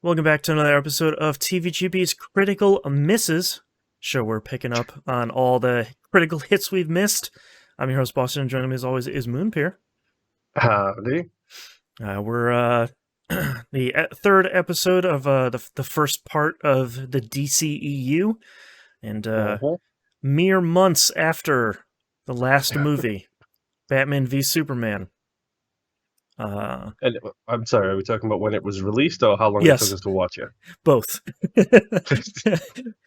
Welcome back to another episode of TVGP's Critical Misses, show we're picking up on all the critical hits we've missed. I'm your host, Boston, and joining me as always is Moonpeer. Howdy. We're the third episode of the first part of the DCEU, and mere months after the last movie, Batman v Superman. And I'm sorry, are we talking about when it was released or how long it took us to watch it? Both.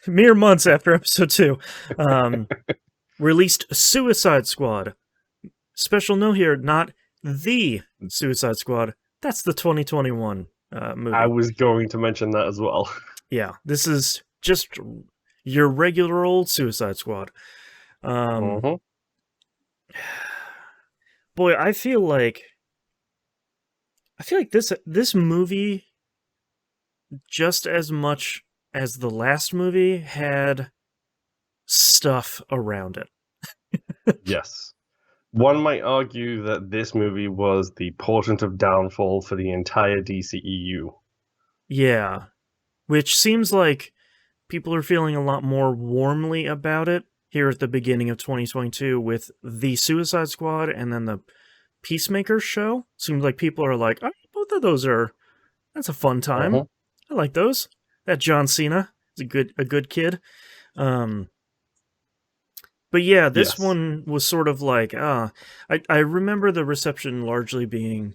Mere months after episode 2. Released Suicide Squad. Special note here, not the Suicide Squad. That's the 2021 movie. I was going to mention that as well. Yeah, this is just your regular old Suicide Squad. Boy, I feel like this movie, just as much as the last movie, had stuff around it. Yes. One might argue that this movie was the portent of downfall for the entire DCEU. Yeah. Which seems like people are feeling a lot more warmly about it here at the beginning of 2022 with the Suicide Squad and then the Peacemaker show. Seems like people are like, oh, both of those that's a fun time. I like those. That John Cena is a good kid. But yeah, this one was sort of like, I remember the reception largely being,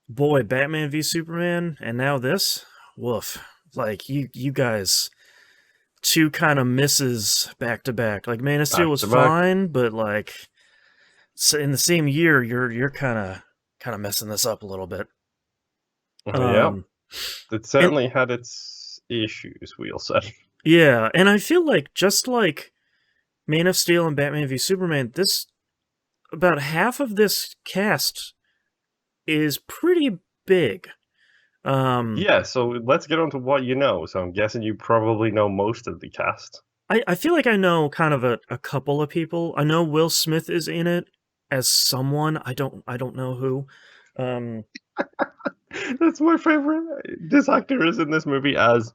boy, Batman v Superman, and now this? Woof. Like, you guys, two kind of misses back to back. Like, Man of Steel was fine, but like, in the same year, you're kind of messing this up a little bit. Yeah, it certainly had its issues, we'll say. Yeah, and I feel like just like Man of Steel and Batman v Superman, about half of this cast is pretty big. Yeah, so let's get on to what you know. So I'm guessing you probably know most of the cast. I feel like I know kind of a couple of people. I know Will Smith is in it as someone. I don't know who. That's my favorite. This actor is in this movie as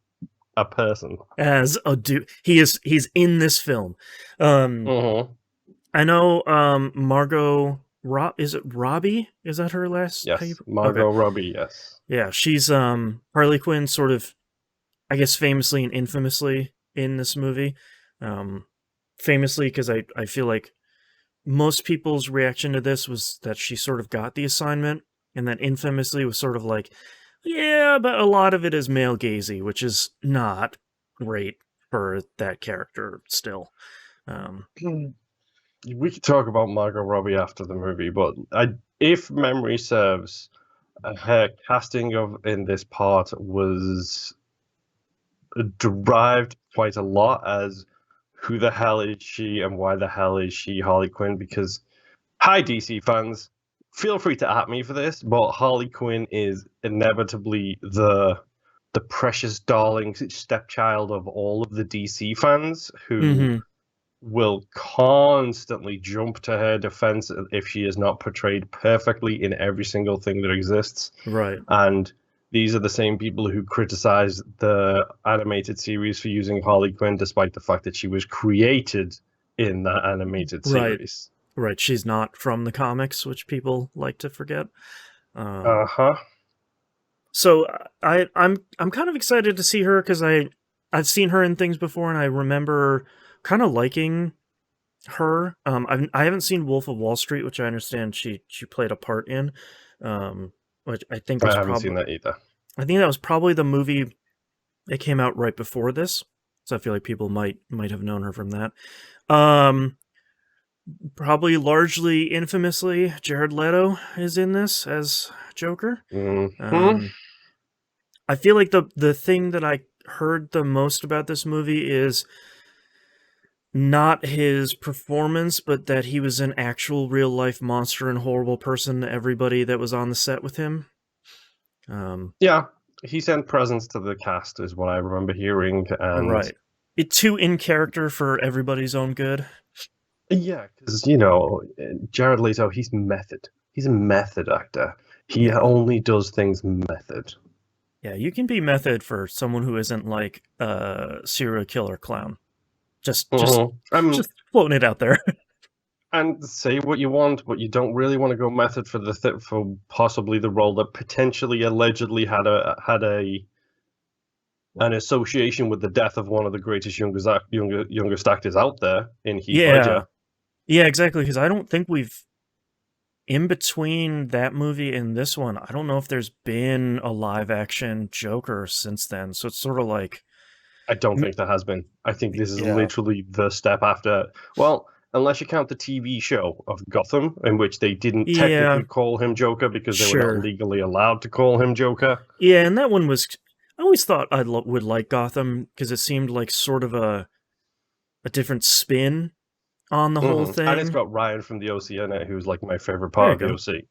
a person. As a dude. He's in this film. I know Margot is it Robbie? Is that her last? Yes, Margot Robbie, yes. Yeah, she's Harley Quinn, sort of, I guess, famously and infamously in this movie. Famously because I feel like most people's reaction to this was that she sort of got the assignment, and then infamously was sort of like, yeah, but a lot of it is male gazy, which is not great for that character still. We could talk about Margot Robbie after the movie, but if memory serves, her casting in this part was derived quite a lot as who the hell is she and why the hell is she Harley Quinn? Because, hi DC fans, feel free to at me for this, but Harley Quinn is inevitably the precious darling stepchild of all of the DC fans who will constantly jump to her defense if she is not portrayed perfectly in every single thing that exists. Right. And these are the same people who criticize the animated series for using Harley Quinn, despite the fact that she was created in that animated series. Right. She's not from the comics, which people like to forget. So I'm kind of excited to see her because I've seen her in things before, and I remember kind of liking her. I haven't seen Wolf of Wall Street, which I understand she played a part in. Which I think I haven't seen that either. I think that was probably the movie that came out right before this, so I feel like people might have known her from that. Probably largely infamously, Jared Leto is in this as Joker. I feel like the thing that I heard the most about this movie is not his performance, but that he was an actual real-life monster and horrible person to everybody that was on the set with him. Yeah, he sent presents to the cast, is what I remember hearing. And right. It's too in character for everybody's own good. Yeah, because, Jared Leto, he's method. He's a method actor. He only does things method. Yeah, you can be method for someone who isn't like a serial killer clown. Just Um, just floating it out there. and say what you want, but you don't really want to go method for for possibly the role that potentially allegedly had an association with the death of one of the greatest youngest actors out there in Heath Yeah. Ledger. Yeah, exactly, because I don't think we've in between that movie and this one, I don't know if there's been a live action Joker since then. So it's sort of like, I don't think there has been. I think this is yeah, literally the step after. Well, unless you count the TV show of Gotham, in which they didn't yeah, technically call him Joker because they were not sure. legally allowed to call him Joker. Yeah, and that one was, I always thought I would like Gotham because it seemed like sort of a different spin on the whole And it's thing. got Ryan from the OC in it, who's like my favorite There part you of the go. OC.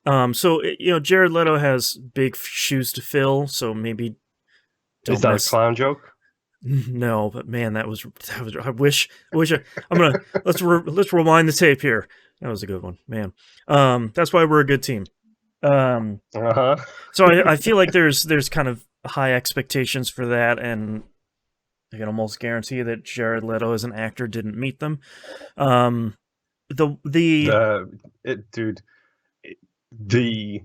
Yeah. So, Jared Leto has big shoes to fill, so maybe Is don't that a mess. clown joke? No, but man, that was. I wish. I'm gonna let's rewind the tape here. That was a good one, man. That's why we're a good team. Uh-huh. So I feel like there's kind of high expectations for that, and I can almost guarantee that Jared Leto as an actor didn't meet them. Um, the Dude, the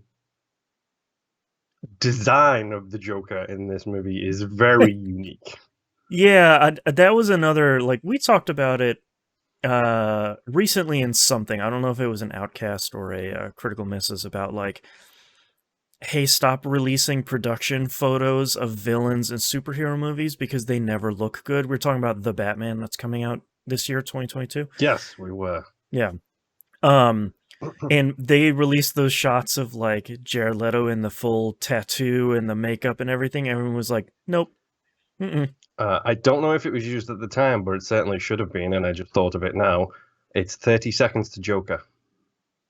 design of the Joker in this movie is very unique. yeah, that was another, like, we talked about it recently in something. I don't know if it was an Outcast or a Critical Misses, about like, hey, stop releasing production photos of villains in superhero movies because they never look good. We're talking about The Batman that's coming out this year, 2022. Yes, we were. Yeah. And they released those shots of like Jared Leto in the full tattoo and the makeup and everything. Everyone was like, nope. Mm-mm. I don't know if it was used at the time, but it certainly should have been, and I just thought of it now. It's 30 Seconds to Joker.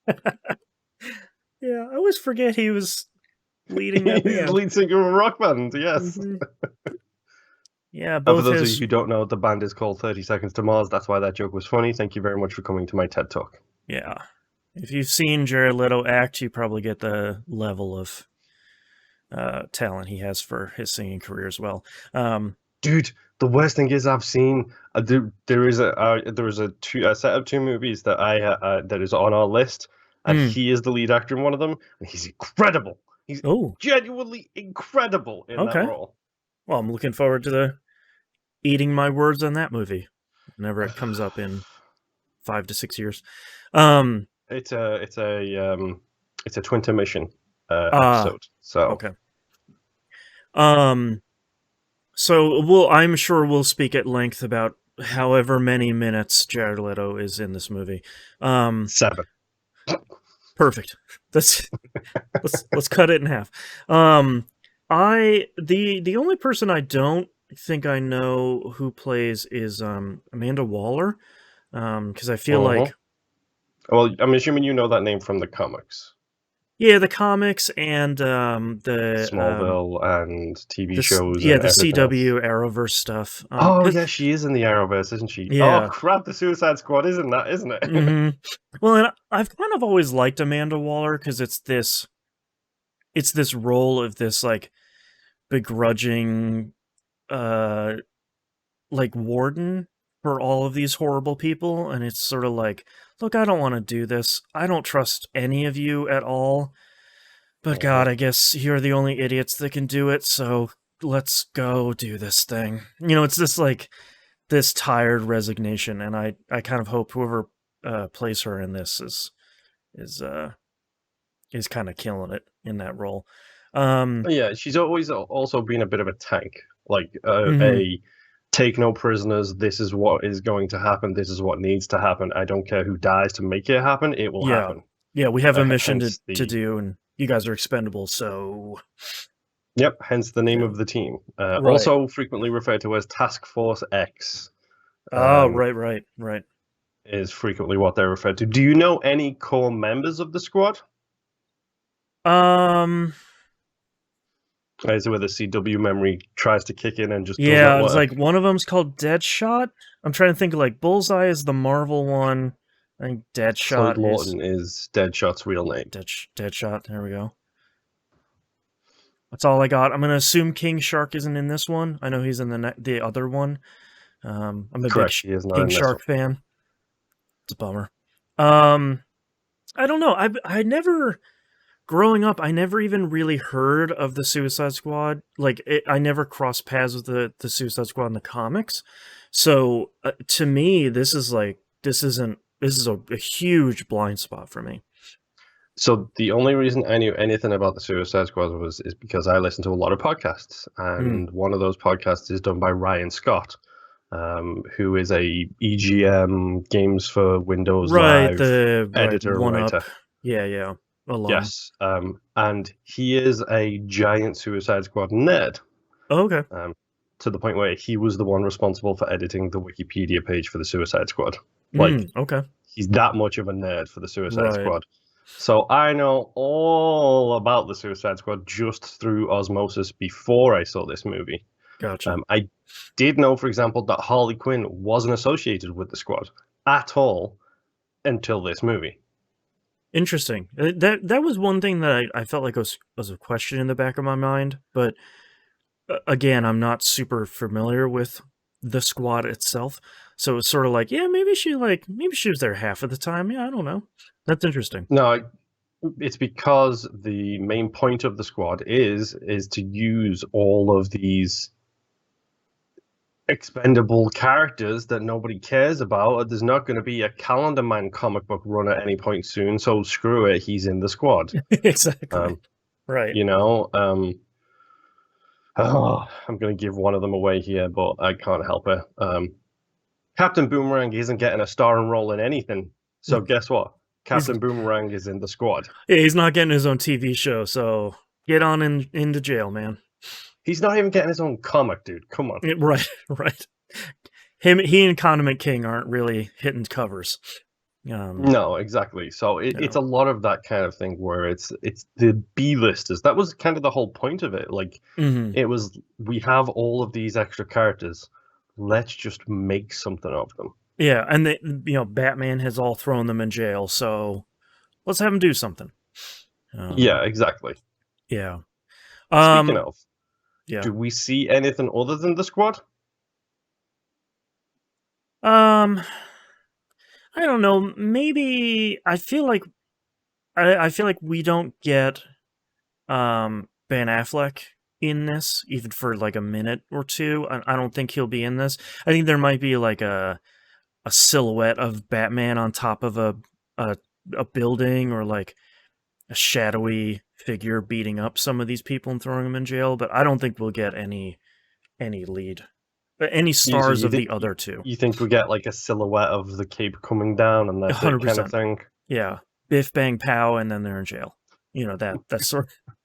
Yeah, I always forget he was leading that He's band. lead singer of a rock band, yes. Mm-hmm. Yeah, For both those of his. you who don't know, the band is called 30 Seconds to Mars. That's why that joke was funny. Thank you very much for coming to my TED Talk. Yeah. If you've seen Jared Leto act, you probably get the level of talent he has for his singing career as well. Dude, the worst thing is I've seen there is a set of two movies that that is on our list, and he is the lead actor in one of them, and he's incredible. He's genuinely incredible in that role. Well, I'm looking forward to eating my words on that movie whenever it comes up in 5 to 6 years. It's a Twinter Mission episode. So okay. So I'm sure we'll speak at length about however many minutes Jared Leto is in this movie. 7. Perfect. Let's cut it in half. The only person I don't think I know who plays is Amanda Waller, because I feel like. Well, I'm assuming you know that name from the comics. Yeah, the comics and the Smallville and TV shows. Yeah, and the CW else. Arrowverse stuff. Yeah, she is in the Arrowverse, isn't she? Yeah. Oh crap, the Suicide Squad isn't it? Mm-hmm. Well, and I've kind of always liked Amanda Waller because it's this role of this like begrudging, like warden for all of these horrible people, and it's sort of like, look, I don't want to do this. I don't trust any of you at all. But God, I guess you're the only idiots that can do it, so let's go do this thing. It's this like this tired resignation, and I kind of hope whoever plays her in this is kind of killing it in that role. Yeah, she's always also been a bit of a tank, like a take no prisoners. This is what is going to happen. This is what needs to happen. I don't care who dies to make it happen. It will happen. Yeah, we have a mission to do, and you guys are expendable, so. Yep, hence the name of the team. Right. Also frequently referred to as Task Force X. Right. Is frequently what they're referred to. Do you know any core members of the squad? Is it where the CW memory tries to kick in and just does not work? It's like one of them's called Deadshot. I'm trying to think of like Bullseye is the Marvel one. I think Deadshot Floyd Lawton is Deadshot's real name. Deadshot. There we go. That's all I got. I'm gonna assume King Shark isn't in this one. I know he's in the other one. I'm a big Correct. He is not King in this one. Shark fan. It's a bummer. Um, I don't know. I never growing up. I never even really heard of the Suicide Squad. Like I never crossed paths with the Suicide Squad in the comics. So to me, this is a huge blind spot for me. So the only reason I knew anything about the Suicide Squad is because I listen to a lot of podcasts, Mm. and one of those podcasts is done by Ryan Scott, who is a EGM Games for Windows Right, Live the right editor one up. writer. Yeah. Alum. Yes, and he is a giant Suicide Squad nerd, Oh, okay. to the point where he was the one responsible for editing the Wikipedia page for the Suicide Squad. Like, Okay. he's that much of a nerd for the Suicide Right. Squad. So I know all about the Suicide Squad just through osmosis before I saw this movie. Gotcha. I did know, for example, that Harley Quinn wasn't associated with the squad at all until this movie. Interesting. That was one thing that I felt like was a question in the back of my mind, but again, I'm not super familiar with the squad itself, so it's sort of like, yeah, maybe she was there half of the time. Yeah, I don't know. That's interesting. No, it's because the main point of the squad is to use all of these expendable characters that nobody cares about. There's not going to be a Calendar Man comic book run at any point soon, so screw it. He's in the squad. Exactly. Right. You know, I'm going to give one of them away here, but I can't help it. Captain Boomerang isn't getting a starring role in anything, so guess what? He's, Captain Boomerang is in the squad. yeah, he's not getting his own TV show, so get on into jail, man. He's not even getting his own comic, dude. Come on. Right. He and Condiment King aren't really hitting covers. No, exactly. So it's No. a lot of that kind of thing where it's the B-listers. That was kind of the whole point of it. Like, Mhm. it was, we have all of these extra characters. Let's just make something of them. Yeah, and Batman has all thrown them in jail, so let's have him do something. Yeah, exactly. Yeah. Speaking of, Yeah. do we see anything other than the squad? I don't know. Maybe I feel like we don't get Ben Affleck in this, even for like a minute or two. I don't think he'll be in this. I think there might be like a silhouette of Batman on top of a building, or like a shadowy figure beating up some of these people and throwing them in jail. But I don't think we'll get any lead, any So stars of the other two. you think we get like a silhouette of the cape coming down and that's it, kind of 100%. thing? Yeah, biff bang pow, and then they're in jail. That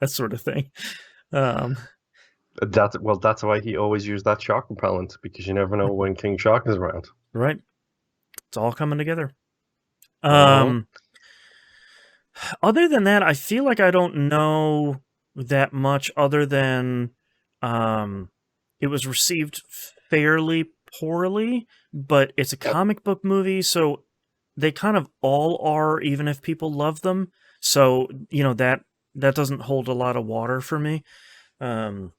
sort of thing. That's why he always used that shark repellent, because you never know when King Shark is around. Right. It's all coming together. Uh-huh. Other than that, I feel like I don't know that much, other than it was received fairly poorly, but it's a comic book movie, so they kind of all are, even if people love them. So, that doesn't hold a lot of water for me. So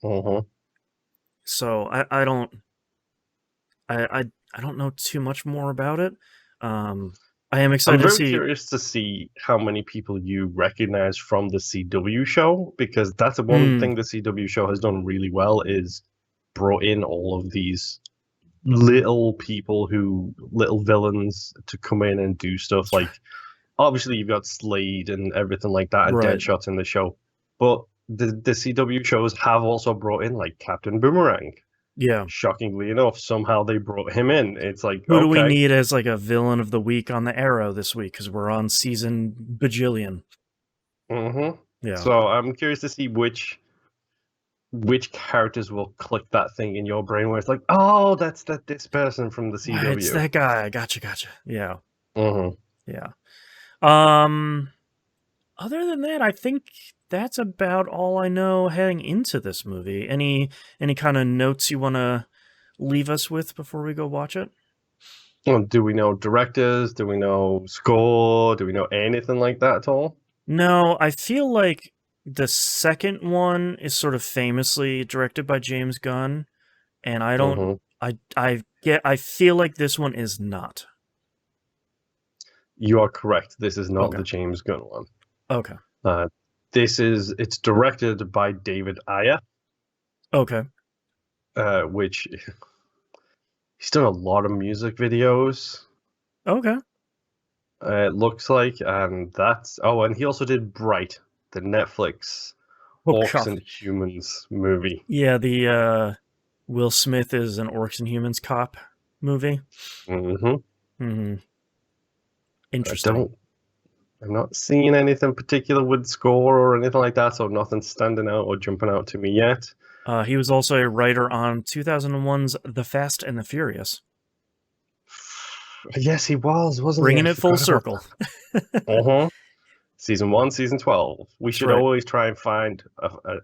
I don't know too much more about it. I am excited I'm to very see. curious to see how many people you recognize from the CW show, because that's one thing the CW show has done really well, is brought in all of these little villains to come in and do stuff. Like, obviously you've got Slade and everything like that, and Right. Deadshot in the show, but the CW shows have also brought in like Captain Boomerang. Yeah. Shockingly enough, somehow they brought him in. It's like, Who do we okay, need as like a villain of the week on the Arrow this week? Because we're on season bajillion. Yeah. So I'm curious to see which characters will click that thing in your brain where it's like, oh, that's this person from the CW. It's that guy. Gotcha. Yeah. Mm-hmm. Yeah. Other than that, I think that's about all I know heading into this movie. Any kind of notes you want to leave us with before we go watch it? Well, do we know directors? Do we know score? Do we know anything like that at all? No, I feel like The second one is sort of famously directed by James Gunn, and I don't. Mhm. I feel like this one is not. You are correct. This is not Okay. the James Gunn one. Okay. Uh, it's directed by David Ayer, Okay. which he's done a lot of music videos. Okay. It looks like, and and he also did Bright, the Netflix Oh Orcs god. and Humans movie. Yeah, the Will Smith is an Orcs and Humans cop movie. Hmm Hmm. I Interesting. don't, I'm not seeing anything particular with score or anything like that, so nothing's standing out or jumping out to me yet. He was also a writer on 2001's The Fast and the Furious, Yes, he was, wasn't he? I bringing it full forgot about circle. that. Uh-huh. Season 1, Season 12. We That's should right. always try and find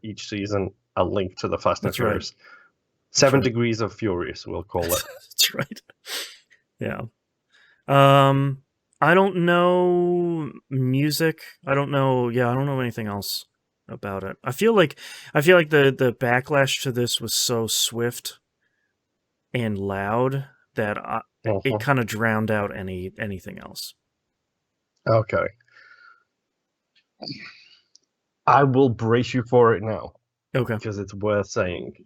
each season a link to the Fast and That's right. Furious. That's 7 right. Degrees of Furious, we'll call it. That's right. Yeah. I don't know music. I don't know. Yeah, I don't know anything else about it. I feel like the backlash to this was so swift and loud that it Uh-huh. kind of drowned out anything else. Okay. I will brace you for it now, Okay. because it's worth saying.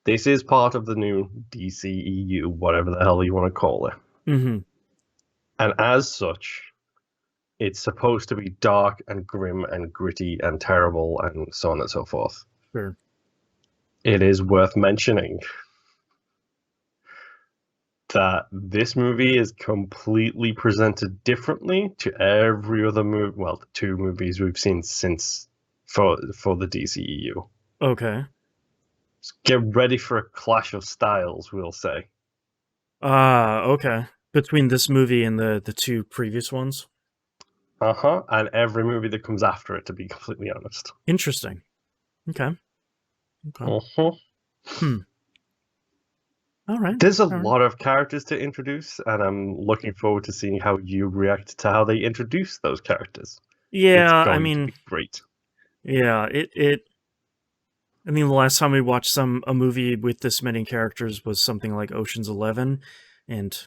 This is part of the new DCEU, whatever the hell you want to call it. Mm-hmm. And as such, it's supposed to be dark and grim and gritty and terrible and so on and so forth. Sure. It is worth mentioning that this movie is completely presented differently to every other movie, well, the two movies we've seen since for the DCEU. Okay. Get ready for a clash of styles, we'll say. Okay. Between this movie and the two previous ones. Uh-huh. And every movie that comes after it, to be completely honest. Interesting. Okay. Okay. Uh-huh. Hmm. All right. There's a All right. lot of characters to introduce, and I'm looking forward to seeing how you react to how they introduce those characters. It's Yeah, I going to mean, be great. yeah, I mean, the last time we watched a movie with this many characters was something like Ocean's 11, and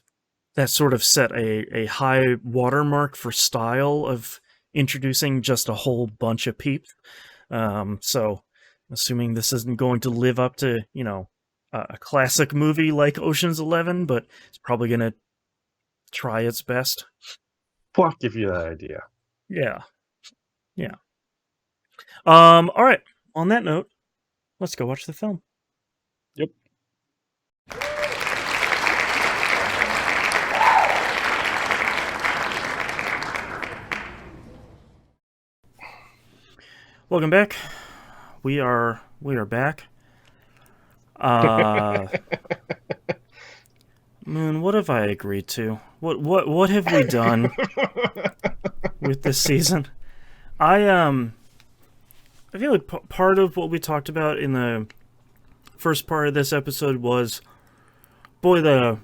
that sort of set a high watermark for style of introducing just a whole bunch of peeps. So, assuming this isn't going to live up to, a classic movie like Ocean's 11, but it's probably going to try its best. What give you that idea? Yeah. Yeah. All right. On that note, let's go watch the film. Yep. Welcome back. We are back. Moon, what have I agreed to? What have we done with this season? I feel like part of what we talked about in the first part of this episode was, boy, the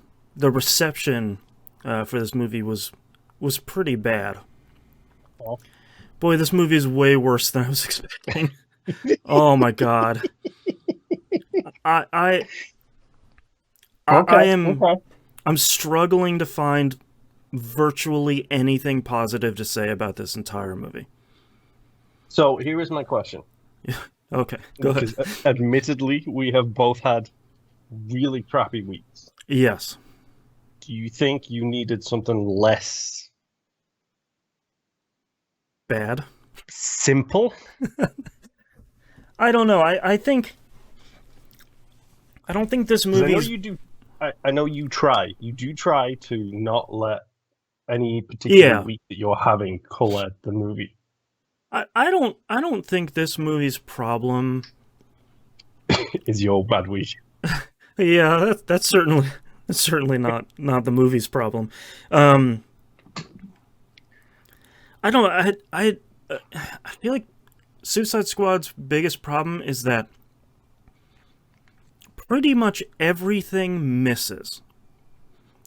reception for this movie was pretty bad. Boy, this movie is way worse than I was expecting. Oh my god. I am Okay. I'm struggling to find virtually anything positive to say about this entire movie. So here is my question. Okay, go ahead. Because admittedly, we have both had really crappy weeks. Yes. Do you think you needed something less Bad. simple? I don't know. I think I don't think this 'Cause I movie know is. you do. I know you try. You do try to not let any particular week that you're having color the movie. I don't think this movie's problem is your bad week. Yeah, that's certainly not the movie's problem. I don't I feel like Suicide Squad's biggest problem is that pretty much everything misses.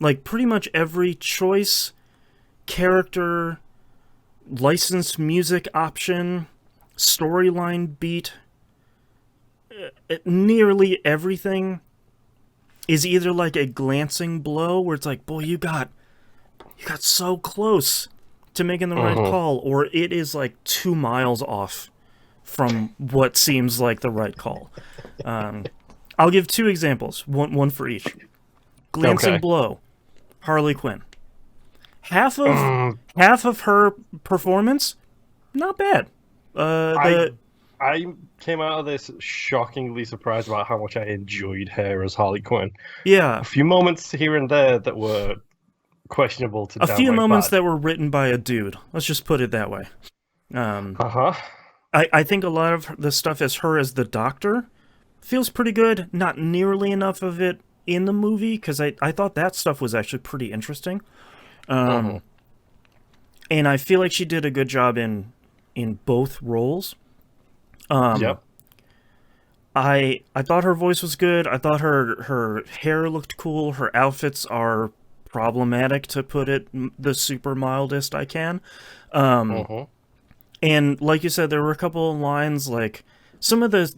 Like pretty much every choice, character, licensed music option, storyline beat, nearly everything is either like a glancing blow where it's like, boy, you got so close to making the right call, or it is like 2 miles off from what seems like the right call. I'll give 2 examples, one for each. Glancing blow, Harley Quinn. Half of her performance, not bad. I came out of this shockingly surprised about how much I enjoyed her as Harley Quinn. Yeah. A few moments here and there that were questionable to a few moments bad. that were written by a dude. Let's just put it that way. Uh-huh. I think a lot of the stuff as her as the Doctor feels pretty good. Not nearly enough of it in the movie, because I thought that stuff was actually pretty interesting. And I feel like she did a good job in both roles. Yep. I thought her voice was good. I thought her hair looked cool. Her outfits are problematic, to put it the super mildest I can. And like you said, there were a couple of lines, like some of the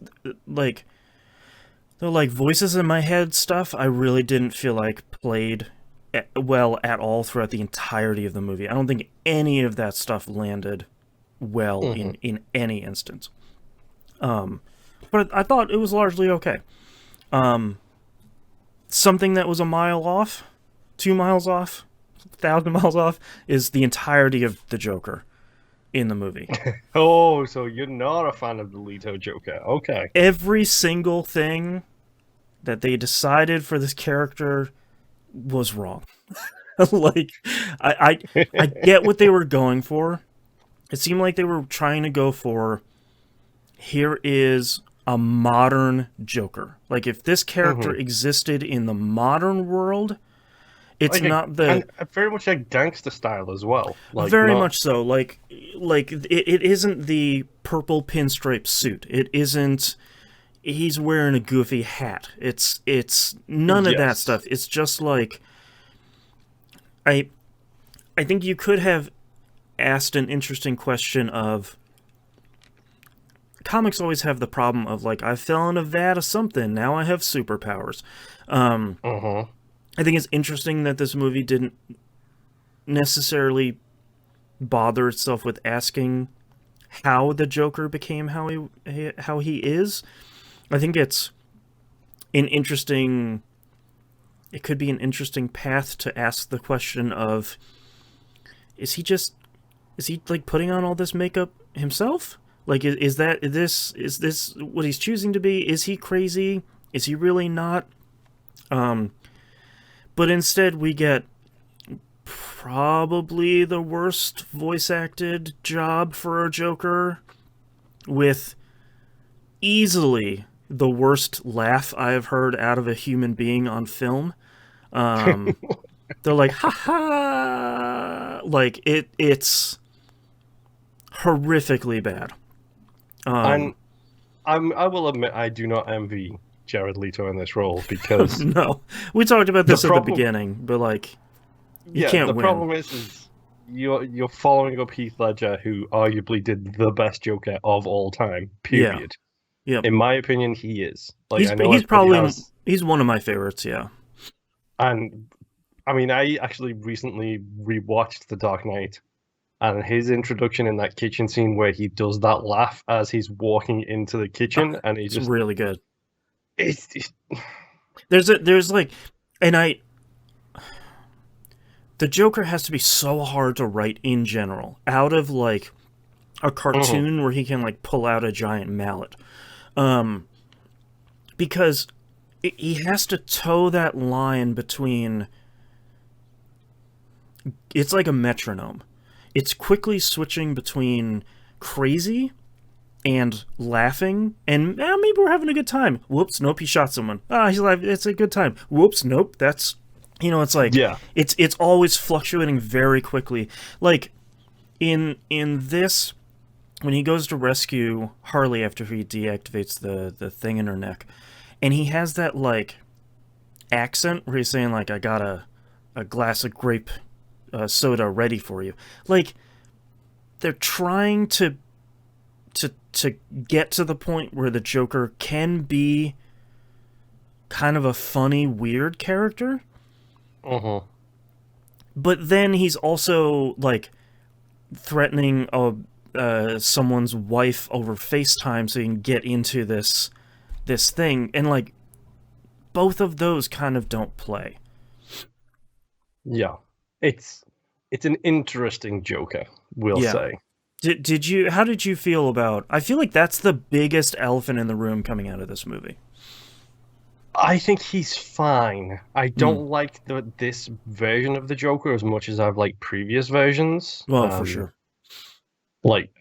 voices in my head stuff I really didn't feel like played well at all throughout the entirety of the movie. I don't think any of that stuff landed well in any instance. But I thought it was largely okay. Something that was a mile off, 2 miles off, 1,000 miles off, is the entirety of the Joker in the movie. Oh, so you're not a fan of the Leto Joker. Okay. Every single thing that they decided for this character was wrong. Like, I get what they were going for. It seemed like they were trying to go for, here is a modern Joker. Like, if this character existed in the modern world, it's like not the... And very much a gangster style as well. Like, very much so. Like it isn't the purple pinstripe suit. It isn't... He's wearing a goofy hat. It's none of that stuff. It's just like... I think you could have asked an interesting question of... Comics always have the problem of, like, I fell in a vat of something, now I have superpowers. I think it's interesting that this movie didn't necessarily bother itself with asking how the Joker became how he is. I think it's an interesting... It could be an interesting path to ask the question of, is he like putting on all this makeup himself? Like, is this what he's choosing to be? Is he crazy? Is he really not? But instead we get probably the worst voice acted job for a Joker, with easily the worst laugh I have heard out of a human being on film. They're like, ha ha! Like, it's horrifically bad. And I will admit, I do not envy Jared Leto in this role, because no, we talked about this at the beginning, but like, you can't win. The problem is you're following up Heath Ledger, who arguably did the best Joker of all time. Period. Yeah. In my opinion, he is. Like, he's one of my favorites. Yeah. And I mean, I actually recently rewatched The Dark Knight, and his introduction in that kitchen scene where he does that laugh as he's walking into the kitchen, and he's just really good. It's there's like, and the Joker has to be so hard to write in general, out of like a cartoon where he can like pull out a giant mallet, because he has to toe that line between... It's like a metronome. It's quickly switching between crazy and laughing, and maybe we're having a good time. Whoops, nope, he shot someone. He's alive, it's a good time. Whoops, nope, that's... it's like... Yeah. It's always fluctuating very quickly. Like, in this, when he goes to rescue Harley after he deactivates the thing in her neck, and he has that, like, accent where he's saying, like, I got a glass of grape soda ready for you. Like, they're trying to to get to the point where the Joker can be kind of a funny, weird character. Mm-hmm. But then he's also like threatening someone's wife over FaceTime so he can get into this thing, and like both of those kind of don't play. Yeah, it's an interesting Joker, we'll Yeah. say. Did you? How did you feel about? I feel like that's the biggest elephant in the room coming out of this movie. I think he's fine. I Mm. don't like this version of the Joker as much as I've liked previous versions. Well, for sure. Like,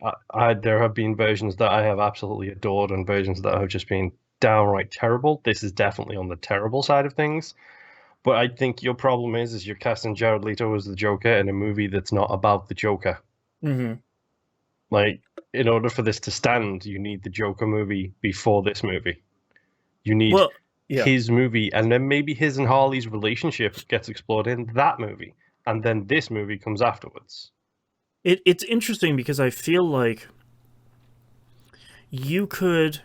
there have been versions that I have absolutely adored and versions that have just been downright terrible. This is definitely on the terrible side of things. But I think your problem is you're casting Jared Leto as the Joker in a movie that's not about the Joker. Mm-hmm. Like, in order for this to stand, you need the Joker movie before this movie. You need Well, yeah. his movie, and then maybe his and Harley's relationship gets explored in that movie, and then this movie comes afterwards. It's interesting because I feel like you could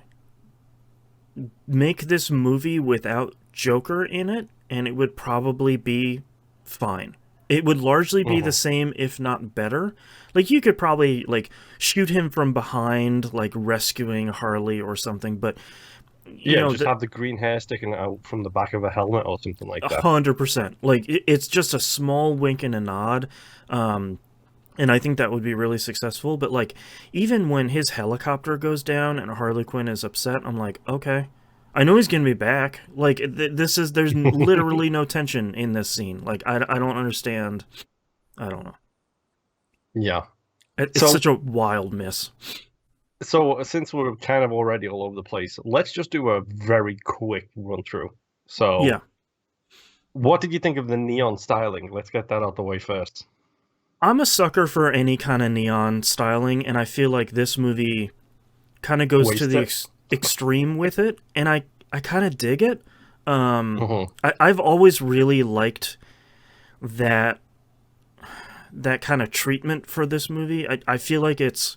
make this movie without Joker in it, and it would probably be fine. It would largely be the same, if not better. Like, you could probably like shoot him from behind, like rescuing Harley or something. But Just have the green hair sticking out from the back of a helmet or something like that. 100%. Like, it's just a small wink and a nod. And I think that would be really successful. But like, even when his helicopter goes down and Harley Quinn is upset, I'm like, okay, I know he's gonna be back. Like, there's literally no tension in this scene. Like, I don't understand. I don't know. Yeah. It's such a wild miss. So since we're kind of already all over the place, let's just do a very quick run through. So Yeah, what did you think of the neon styling? Let's get that out the way first. I'm a sucker for any kind of neon styling, and I feel like this movie kind of goes to the extreme with it, and I kind of dig it. I've always really liked that kind of treatment for this movie. I feel like it's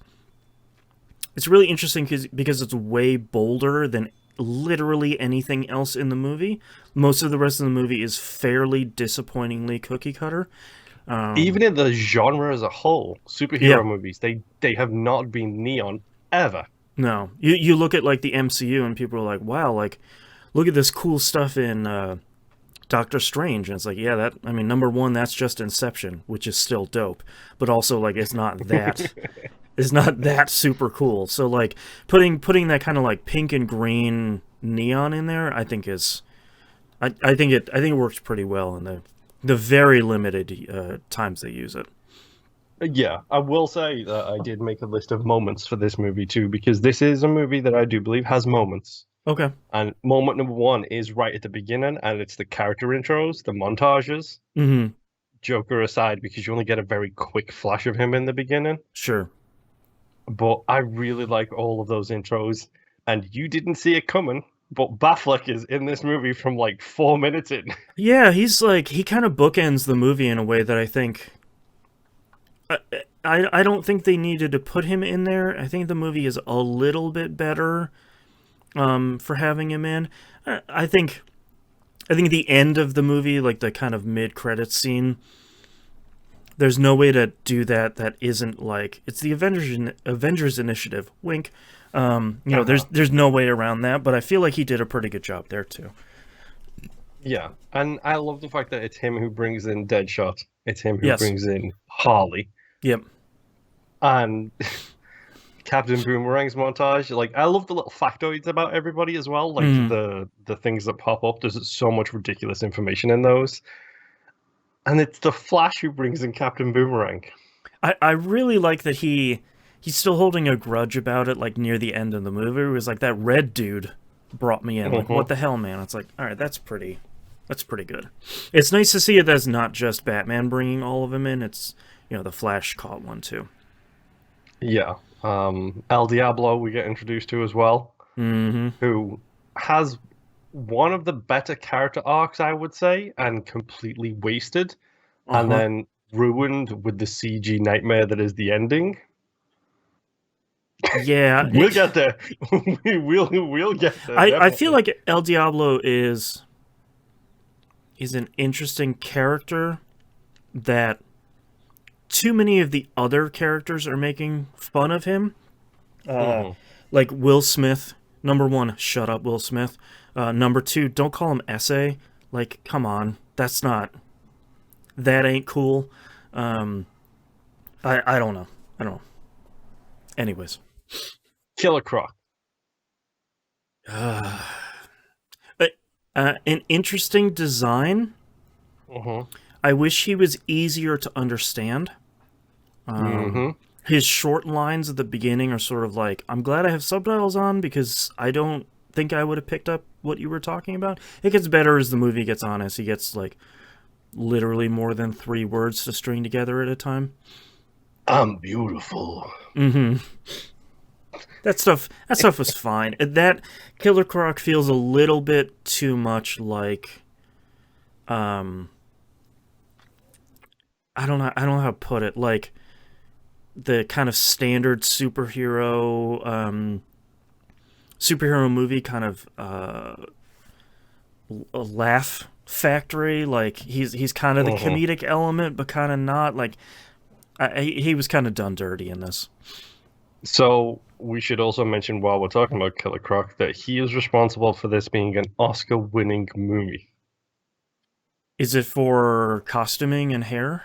really interesting because it's way bolder than literally anything else in the movie. Most of the rest of the movie is fairly disappointingly cookie cutter. Even in the genre as a whole, superhero movies, they have not been neon ever. No, you look at like the MCU and people are like, wow, like look at this cool stuff in Doctor Strange, and it's like, yeah, that, I mean, number one, that's just Inception, which is still dope, but also like it's not that it's not that super cool. So like putting that kind of like pink and green neon in there, I think I think it works pretty well in the very limited times they use it. Yeah, I will say that I did make a list of moments for this movie too, because this is a movie that I do believe has moments. Okay. And moment number one is right at the beginning, and it's the character intros, the montages. Mm-hmm. Joker aside, because you only get a very quick flash of him in the beginning. Sure. But I really like all of those intros, and you didn't see it coming, but Batfleck is in this movie from like 4 minutes in. Yeah, he's like, he kind of bookends the movie in a way that I think I don't think they needed to put him in there. I think the movie is a little bit better for having him in. I think the end of the movie, like the kind of mid-credits scene, there's no way to do that isn't like, it's the Avengers Initiative. Wink. You know, there's no way around that, but I feel like he did a pretty good job there too. Yeah, and I love the fact that it's him who brings in Deadshot. It's him who brings in Harley. Yep. And Captain Boomerang's montage. Like, I love the little factoids about everybody as well. Like the things that pop up. There's so much ridiculous information in those. And it's the Flash who brings in Captain Boomerang. I really like that he's still holding a grudge about it, like near the end of the movie. It was like, that red dude brought me in. Like, what the hell, man? It's like, all right, that's pretty good. It's nice to see it that's not just Batman bringing all of them in. It's, you know, the Flash caught one too. Yeah. El Diablo we get introduced to as well, who has one of the better character arcs, I would say, and completely wasted, and then ruined with the CG nightmare that is the ending. Yeah, We'll get there. we'll get there. I feel definitely. like El Diablo is an interesting character that too many of the other characters are making fun of him. Mhm. Like Will Smith, number one, shut up, Will Smith. Number two, don't call him essay. Like, come on, that ain't cool. Um, I don't know. I don't know. Anyways, Killer Croc. but, an interesting design. Mhm. I wish he was easier to understand. Mhm. His short lines at the beginning are sort of like, I'm glad I have subtitles on because I don't think I would have picked up what you were talking about. It gets better as the movie gets on, as he gets like literally more than 3 words to string together at a time. I'm beautiful. Mm-hmm. That stuff was fine. That Killer Croc feels a little bit too much like I don't know how to put it, like the kind of standard superhero movie kind of a laugh factory. Like he's kind of the Mhm. comedic element, but kind of not. Like he was kind of done dirty in this. So we should also mention while we're talking about Killer Croc that he is responsible for this being an Oscar-winning movie. Is it for costuming and hair?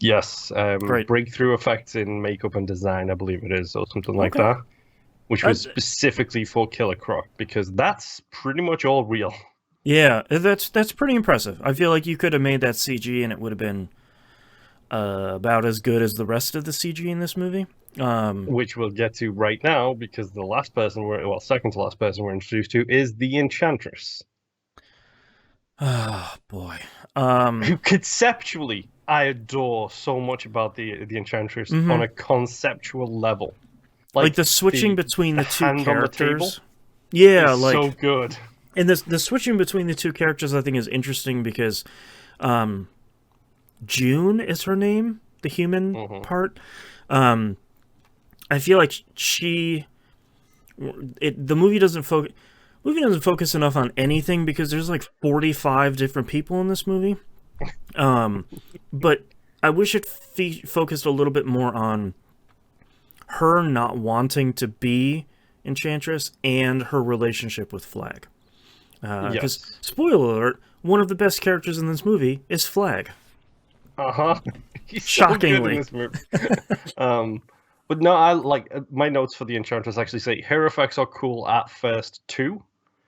Yes, Great. breakthrough effects in makeup and design, I believe it is, or something like Okay. that, which Uh, was specifically for Killer Croc because that's pretty much all real. yeah, that's pretty impressive. I feel like you could have made that CG and it would have been about as good as the rest of the CG in this movie. Which we'll get to right now because the last person second to last person we're introduced to is the Enchantress, Oh boy. who conceptually I adore so much about the Enchantress on Mm-hmm. a conceptual level. Like Like the switching between the the two hand on the table characters. Yeah, is so like good. and the switching between the two characters I think is interesting because June is her name, the human Hmm. part. Um, I feel like the movie doesn't focus enough on anything because there's like 45 different people in this movie. But I wish it focused a little bit more on her not wanting to be Enchantress and her relationship with Flag. Because, Yes. spoiler alert, one of the best characters in this movie is Flag. Uh-huh. He's so good in Shockingly. this movie. Um, but no, I like my notes for the Enchantress actually say hair effects are cool at first too,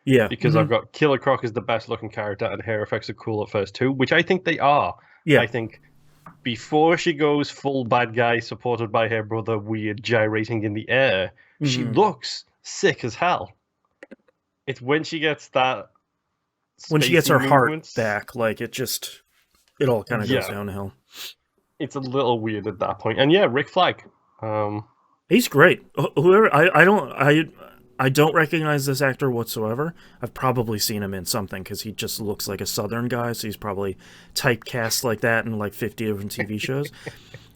Yeah. because Mm-hmm. I've got Killer Croc is the best looking character and hair effects are cool at first too, which I think they are. Yeah. I think before she goes full bad guy supported by her brother weird gyrating in the air, she Mm-hmm. looks sick as hell. It's when she gets that When she gets spacey her heart movements. back, like it all kind of goes Yeah, downhill. it's a little weird at that point. And yeah, Rick Flag. Um, He's great. Whoever I don't recognize this actor whatsoever. I've probably seen him in something because he just looks like a Southern guy, so he's probably typecast like that in like 50 different TV shows.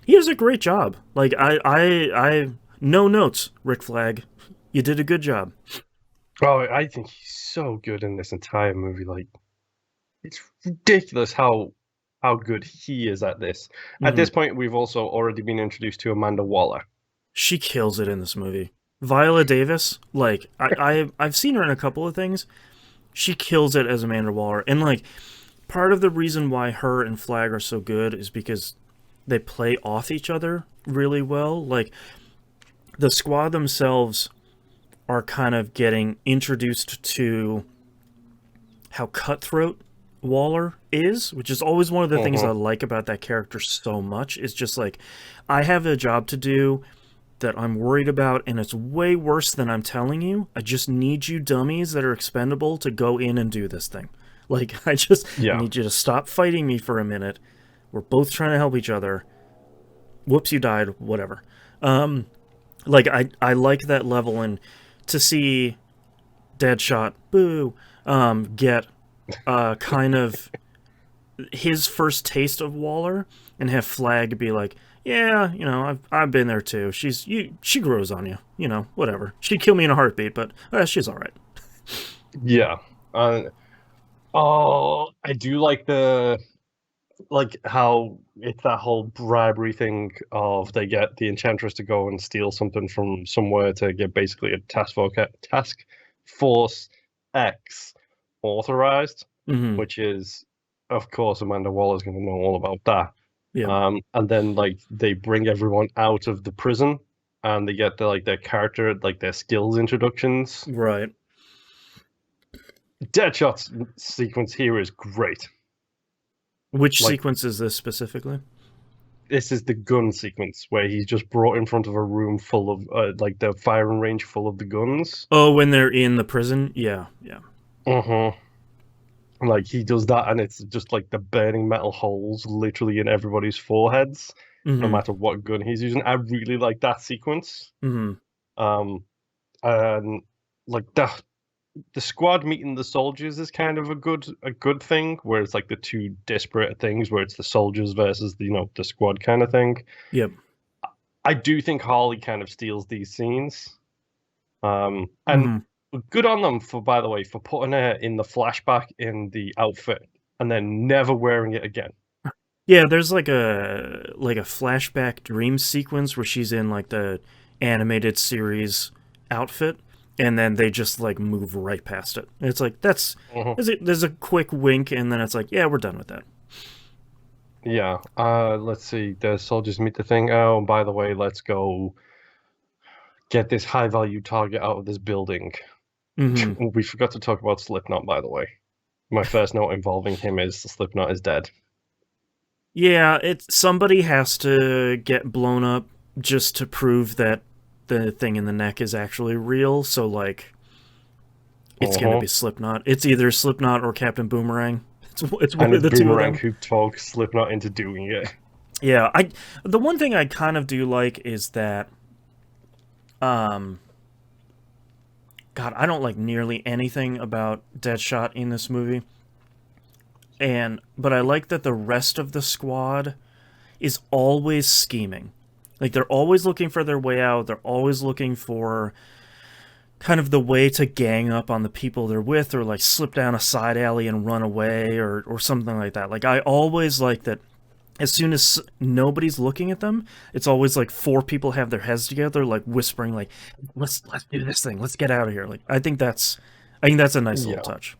He does a great job. Like I no notes, Rick Flag. You did a good job. Oh, I think he's so good in this entire movie. Like, it's ridiculous how good he is at this. At Hmm. this point, we've also already been introduced to Amanda Waller. She kills it in this movie. Viola Davis, like I've seen her in a couple of things. She kills it as Amanda Waller, and like part of the reason why her and Flag are so good is because they play off each other really well. Like the squad themselves are kind of getting introduced to how cutthroat Waller is, which is always one of the things I Mm-hmm. like about that character so much. It's just like I have a job to do that I'm worried about, and it's way worse than I'm telling you. I just need you dummies that are expendable to go in and do this thing. Like, I Yeah. need you to stop fighting me for a minute. We're both trying to help each other. Whoops, you died, whatever. Like, I like that level, and to see Deadshot, boo, get kind of his first taste of Waller and have Flag be like, yeah, I've been there too. She grows on you, whatever. She'd kill me in a heartbeat, but she's all right. Yeah. Uh, I do like how it's that whole bribery thing of they get the Enchantress to go and steal something from somewhere to get basically a task force X authorized, Mm-hmm. which is, of course, Amanda Waller's going to know all about that. Yeah. And then like they bring everyone out of the prison, and they get their character, like their skills introductions. Right. Deadshot's sequence here is great. Which Like, sequence is this specifically? this is the gun sequence where he's just brought in front of a room full of like the firing range full of the guns. Oh, when they're in the prison? Yeah, yeah. Like he does that, and it's just like the burning metal holes literally in everybody's foreheads, no Mm-hmm. matter what gun he's using. I really like that sequence. Mm-hmm. Um, and like the squad meeting the soldiers is kind of a good thing, where it's like the two disparate things, where it's the soldiers versus the squad kind of thing. Yep. I do think Harley kind of steals these scenes. And Mm-hmm. good on them by the way, for putting her in the flashback in the outfit and then never wearing it again. Yeah, there's like a flashback dream sequence where she's in like the animated series outfit, and then they just like move right past it. It's like Mhm. there's a quick wink, and then it's like, yeah, we're done with that. Yeah. Let's see. The soldiers meet the thing. Oh, and by the way, let's go get this high value target out of this building. Mm-hmm. We forgot to talk about Slipknot, by the way. My first note involving him is Slipknot is dead. Yeah, somebody has to get blown up just to prove that the thing in the neck is actually real. So like, it's gonna Uh-huh. be Slipknot. It's either Slipknot or Captain Boomerang. It's one And of it's the two of Boomerang them. who talks Slipknot into doing it. Yeah, the one thing I kind of do like is that, um, God, I don't like nearly anything about Deadshot in this movie, but I like that the rest of the squad is always scheming. Like they're always looking for their way out. They're always looking for kind of the way to gang up on the people they're with, or like slip down a side alley and run away, or something like that. Like I always like that. As soon as nobody's looking at them, it's always like four people have their heads together, like whispering, like let's do this thing, let's get out of here. Like I think that's a nice little Yeah. touch.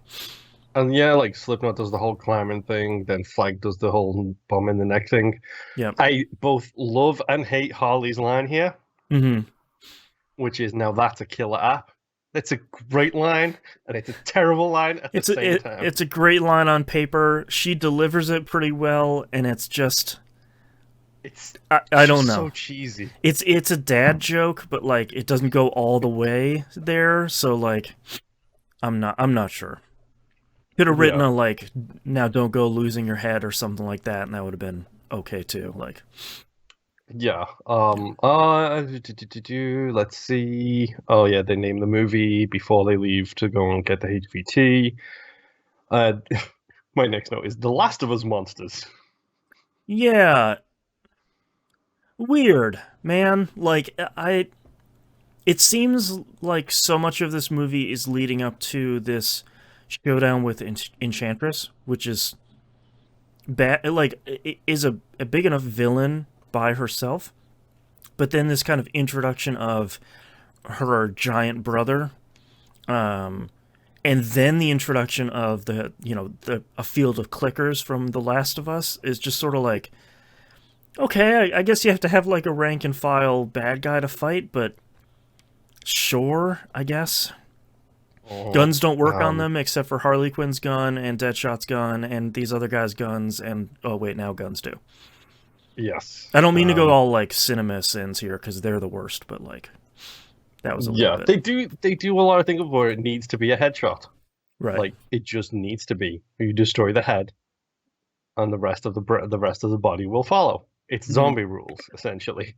And yeah, like Slipknot does the whole climbing thing, then Flag does the whole bomb in the neck thing. Yep. I both love and hate Harley's line here, Mm-hmm. which is now that's a killer app. It's a great line, and it's a terrible line at the same time. It's a great line on paper. She delivers it pretty well, and it's just It's I don't just know. so cheesy. It's a dad joke, but like it doesn't go all the way there. So like I'm not sure. Could have written Yeah, a like now don't go losing your head or something like that, and that would have been okay too. Like yeah. Let's see. Oh yeah, they name the movie before they leave to go and get the HVT. Uh, my next note is The Last of Us monsters. yeah, weird man. Like it seems like so much of this movie is leading up to this showdown with Enchantress, which is bad. Like is a big enough villain by herself, but then this kind of introduction of her giant brother, um, and then the introduction of the a field of clickers from The Last of Us is just sort of like, okay, I guess you have to have like a rank and file bad guy to fight, but sure, I guess. Oh, Guns don't work on them except for Harley Quinn's gun and Deadshot's gun and these other guys' guns, and oh wait, now guns do. yes. I don't mean to go all like cinema sins here because they're the worst, but like that was a little Yeah, bit they do a lot of things where it needs to be a headshot. right. Like it just needs to be. You destroy the head, and the rest of the body will follow. It's Mm-hmm. zombie rules essentially.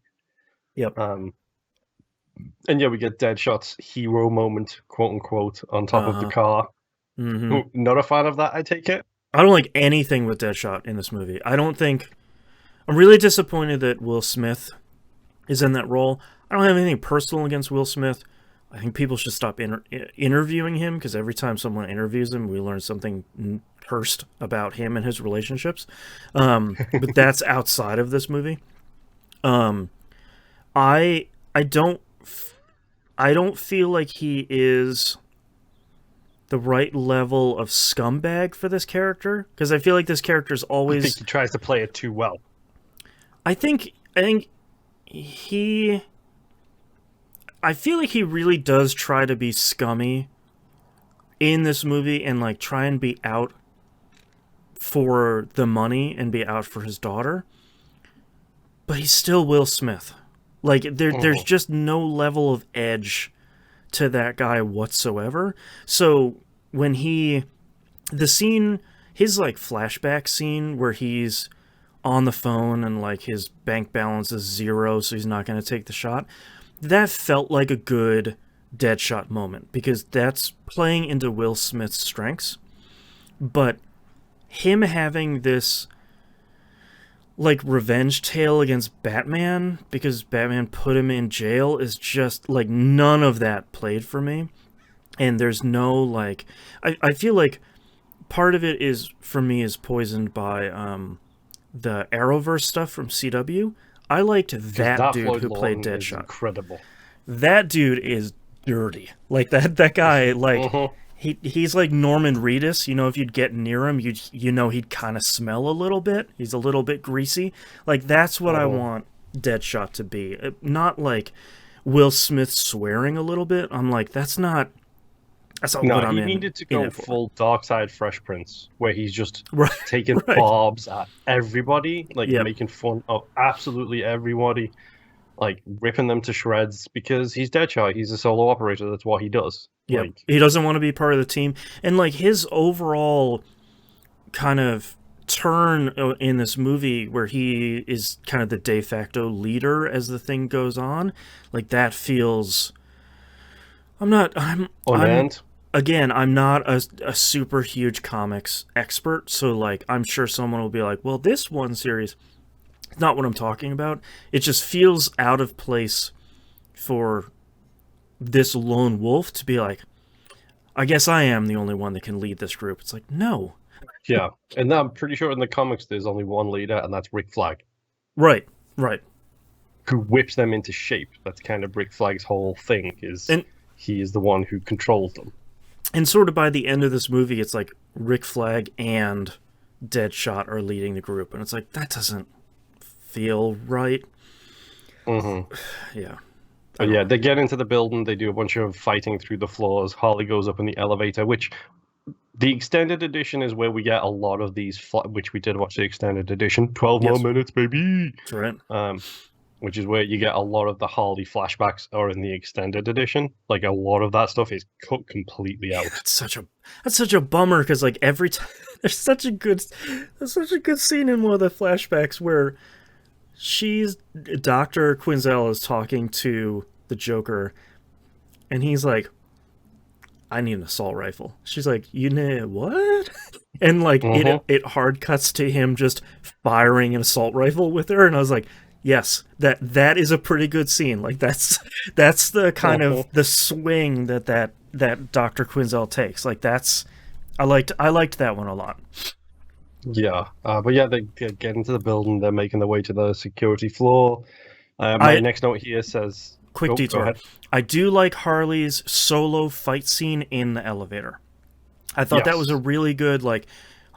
Yep. Um, and yeah, we get Deadshot's hero moment, quote unquote, on top Uh of the huh. car. Mm-hmm. Not a fan of that, I take it. I don't like anything with Deadshot in this movie. I don't think I'm really disappointed that Will Smith is in that role. I don't have anything personal against Will Smith. I think people should stop interviewing him, because every time someone interviews him, we learn something cursed about him and his relationships. But that's outside of this movie. I don't feel like he is the right level of scumbag for this character, because I feel like this character is always. I think he tries to play it too well. I feel like he really does try to be scummy in this movie and like try and be out for the money and be out for his daughter. But he's still Will Smith. Like there's just no level of edge to that guy whatsoever. So when his like flashback scene where he's on the phone and like his bank balance is 0, so he's not going to take the shot, that felt like a good Deadshot moment, because that's playing into Will Smith's strengths. But him having this like revenge tale against Batman because Batman put him in jail is just like, none of that played for me. And there's no like, I feel like part of it is for me is poisoned by the Arrowverse stuff from CW. I liked that dude who played Deadshot. Incredible. That dude is dirty. Like that guy, like he's like Norman Reedus. You know, if you'd get near him, he'd kind of smell a little bit. He's a little bit greasy. Like that's what I want Deadshot to be. Not like Will Smith swearing a little bit. I'm like, that's not what I'm in. He needed to go full Dark Side Fresh Prince, where he's just right, taking bobs at everybody, like making fun of absolutely everybody, like ripping them to shreds, because he's Deadshot. He's a solo operator. That's what he does. Yeah, like, he doesn't want to be part of the team. And like his overall kind of turn in this movie, where he is kind of the de facto leader as the thing goes on, like that feels. I'm not a super huge comics expert, so like I'm sure someone will be like, well, this one series is not what I'm talking about. It just feels out of place for this lone wolf to be like, I guess I am the only one that can lead this group. It's like, no. Yeah, and I'm pretty sure in the comics there's only one leader, and that's Rick Flag. Right. Who whips them into shape. That's kind of Rick Flag's whole thing, he is the one who controls them. And sort of by the end of this movie, it's like Rick Flag and Deadshot are leading the group. And it's like, that doesn't feel right. Yeah. But yeah, they get into the building. They do a bunch of fighting through the floors. Harley goes up in the elevator, which the extended edition is where we get a lot of these, which we did watch the extended edition. 12 more minutes, baby. That's right. Which is where you get a lot of the Harley flashbacks are in the extended edition. Like a lot of that stuff is cut completely out. That's such a bummer, because like every time there's such a good scene in one of the flashbacks where Dr. Quinzel is talking to the Joker, and he's like, I need an assault rifle. She's like, you need what? And like it hard cuts to him just firing an assault rifle with her, and I was like, yes, that is a pretty good scene. Like that's the kind of the swing that Dr. Quinzel takes. Like I liked that one a lot. Yeah, but yeah, they get into the building. They're making their way to the security floor. My next note here says, quick detour. I do like Harley's solo fight scene in the elevator. I thought that was a really good, like,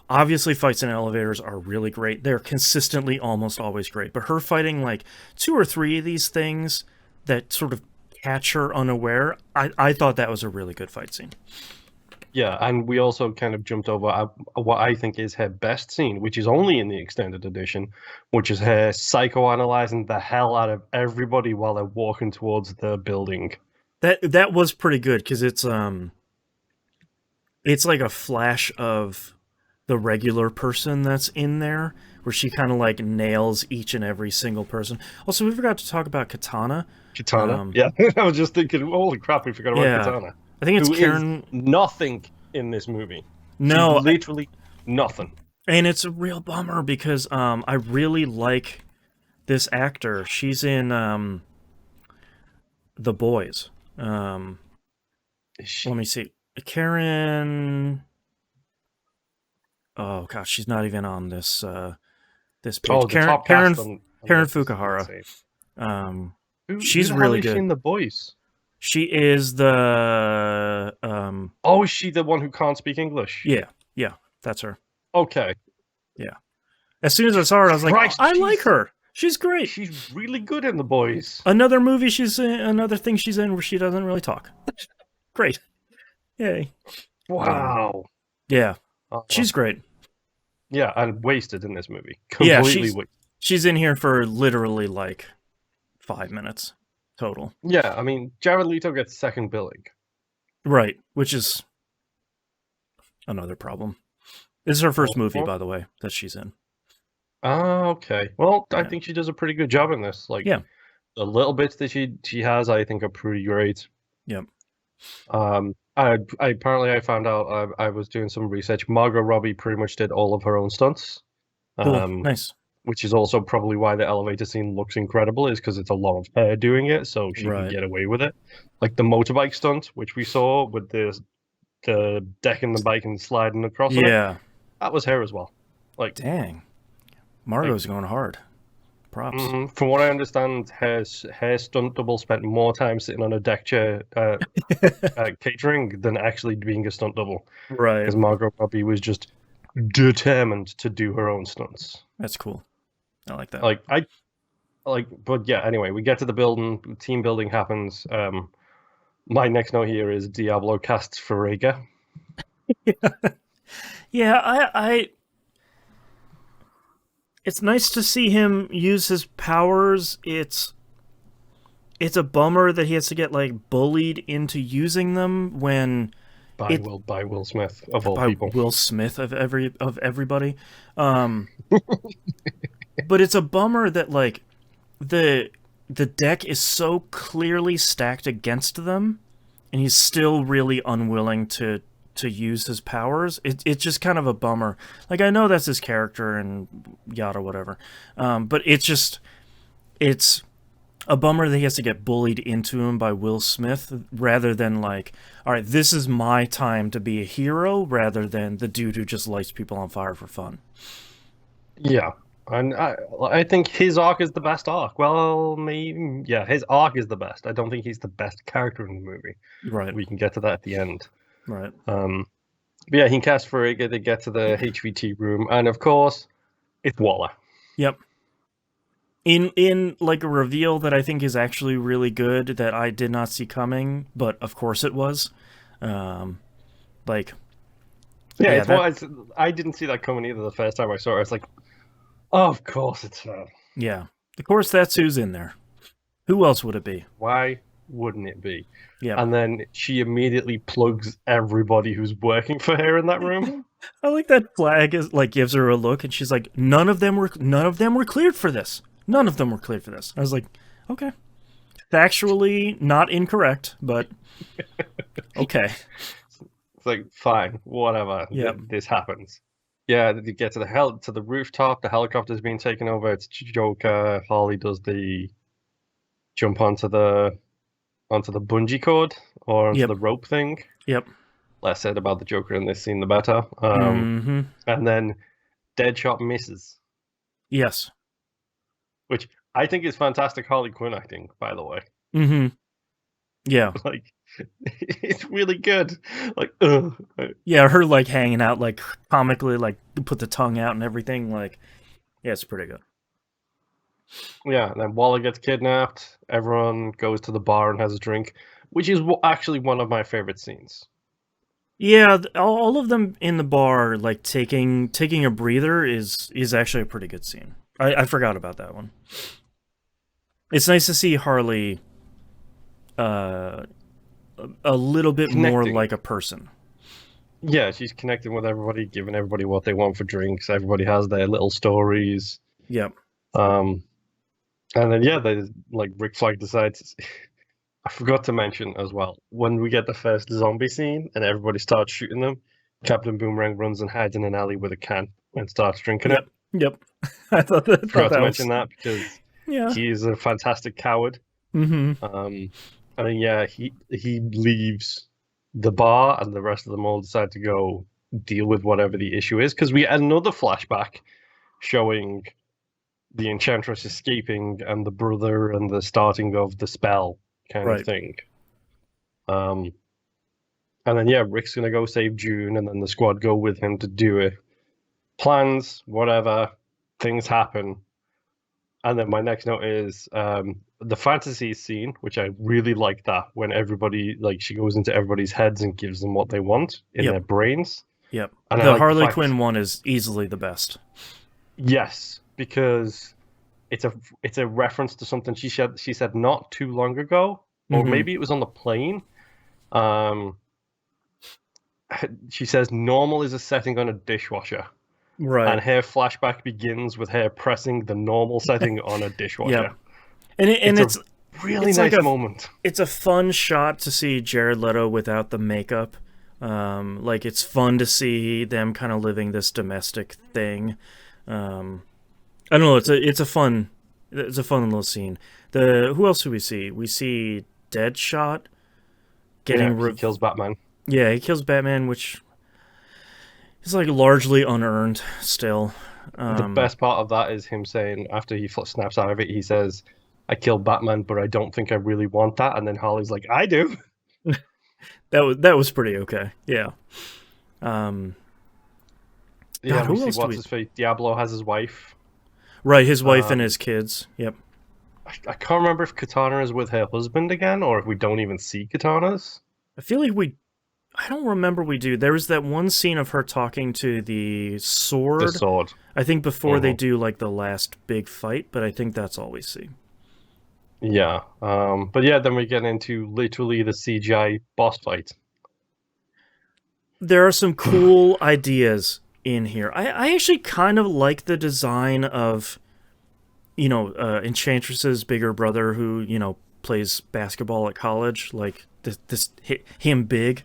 obviously fights in elevators are really great. They're consistently almost always great. But her fighting like 2 or 3 of these things that sort of catch her unaware, I thought that was a really good fight scene. Yeah, and we also kind of jumped over what I think is her best scene, which is only in the extended edition, which is her psychoanalyzing the hell out of everybody while they're walking towards the building. That was pretty good, because it's like a flash of the regular person that's in there, where she kind of like nails each and every single person. Also, we forgot to talk about Katana. Yeah, I was just thinking, holy crap, we forgot about Katana. I think it's Karen. Nothing in this movie. No, she's literally nothing. And it's a real bummer because I really like this actor. She's in The Boys. Is she? Let me see. Karen. Oh gosh, she's not even on this page. Oh, the top cast on Karen this is Fukuhara. insane. Um, Who she's the hell really is she good. in The Boys? She is the Oh, is she the one who can't speak English? yeah, that's her. Okay. Yeah. As soon as I saw her, I was like, oh, Christ, I like her. She's great. she's really good in The Boys. Another movie she's in, another thing she's in where she doesn't really talk. Great. Yay. Wow. Yeah. Uh, She's great. yeah, and wasted in this movie. Yeah, Completely wasted. she's in here for literally like 5 minutes total. Yeah, I mean, Jared Leto gets second billing. Right, which is another problem. This is her first movie, by the way, that she's in. Ah, okay. Well, I Yeah. think she does a pretty good job in this. Like, Yeah. the little bits that she has, I think, are pretty great. Yep. I apparently I found out I was doing some research. Margot Robbie pretty much did all of her own stunts. Cool. Nice. Which is also probably why the elevator scene looks incredible, is because it's a lot of her doing it, so she can Right. get away with it. Like the motorbike stunt, which we saw with the decking the bike and sliding across on it, Yeah. that was her as well. Like, Dang. Margot's going hard. Props. from what I understand, her stunt double spent more time sitting on a deck chair catering than actually being a stunt double, Right. because Margot Robbie was just determined to do her own stunts. That's cool. I like that. But yeah, anyway, we get to the building, team building happens. My next note here is Diablo casts Farrega. Yeah, I it's nice to see him use his powers. It's a bummer that he has to get like bullied into using them when By Will Smith, of all by people. Will Smith of everybody. But it's a bummer that like the deck is so clearly stacked against them, and he's still really unwilling to use his powers. It's just kind of a bummer. Like, I know that's his character and yada whatever, but it's a bummer that he has to get bullied into him by Will Smith rather than like, all right, this is my time to be a hero, rather than the dude who just lights people on fire for fun. Yeah, and I think his arc is the best arc. Well, maybe, yeah, his arc is the best. I don't think he's the best character in the movie. Right. We can get to that at the end. Right. But yeah, he casts Farrega. They get to the HVT room, and of course, it's Waller. Yep. In like a reveal that I think is actually really good, that I did not see coming, but of course it was. Like, Yeah, yeah, I didn't see that coming either the first time I saw it. I was like, oh, of course it's her. yeah. Of course that's who's in there. Who else would it be? Why wouldn't it be? Yeah. And then she immediately plugs everybody who's working for her in that room. I like that Flag is like gives her a look, and she's like, none of them were cleared for this. None of them were cleared for this. I was like, okay. Factually not incorrect, but okay. It's like, fine, whatever. Yeah. This happens. Yeah, you get to the rooftop. The helicopter's being taken over. It's Joker. Harley does the jump onto the bungee cord or onto Yep. the rope thing. Yep. Less said about the Joker in this scene, the better. Mm-hmm. And then Deadshot misses, Yes. which I think is fantastic Harley Quinn acting, by the way. Mm-hmm. Yeah. Like, it's really good. Like, Yeah, her like hanging out like comically, like put the tongue out and everything. Like, yeah, it's pretty good. yeah. And then Waller gets kidnapped. Everyone goes to the bar and has a drink, which is actually one of my favorite scenes. Yeah, all of them in the bar, like taking a breather, is actually a pretty good scene. I forgot about that one. It's nice to see Harley a little bit more Connecting. like a person. Yeah, she's connecting with everybody, giving everybody what they want for drinks. Everybody has their little stories. Yep. And then yeah, they like Rick Flag decides. I forgot to mention as well, when we get the first zombie scene and everybody starts shooting them, Captain Boomerang runs and hides in an alley with a can. and starts drinking Yep. it. Yep. I thought that, Forgot to was... mention that because Yeah. he's a fantastic coward. Mm-hmm. And yeah, he leaves the bar, and the rest of them all decide to go deal with whatever the issue is. Because we had another flashback showing the Enchantress escaping and the brother and the starting of the spell kind of Right. thing. And then yeah, Rick's gonna go save June, and then the squad go with him to do it. Plans, whatever, things happen. And then my next note is the fantasy scene, which I really like that when everybody she goes into everybody's heads and gives them what they want in Yep. their brains. Yep. And I The like Harley the fact, Quinn one is easily the best. yes, because it's a reference to something she said not too long ago, or maybe it was on the plane. She says normal is a setting on a dishwasher. Right. And her flashback begins with her pressing the normal setting on a dishwasher. Yep. And it's a really nice moment. It's a fun shot to see Jared Leto without the makeup. It's fun to see them kind of living this domestic thing. I don't know. It's a fun little scene. Who else do we see? We see Deadshot getting he kills Batman. Yeah, he kills Batman, which is largely unearned still. The best part of that is him saying, after he snaps out of it, he says, "I killed Batman, but I don't think I really want that." And then Harley's like, "I do." That was pretty okay. Yeah. Yeah, God, we see what's his face. Diablo has his wife. Right, his wife and his kids. Yep. I can't remember if Katana is with her husband again, or if we don't even see Katanas. I feel like I don't remember we do. There was that one scene of her talking to the sword. The sword. I think before they do the last big fight, but I think that's all we see. Yeah. But yeah, then we get into literally the CGI boss fight. There are some cool ideas in here. I actually kind of like the design of, Enchantress's bigger brother who, plays basketball at college. Him big.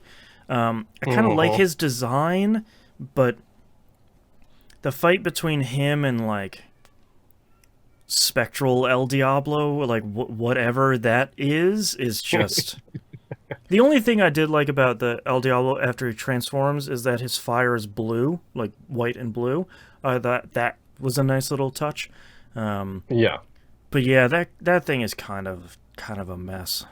I kind of like his design, but the fight between him and Spectral El Diablo, whatever that is just the only thing I did like about the El Diablo after he transforms is that his fire is blue, white and blue. That was a nice little touch. Yeah. But yeah, that thing is kind of a mess.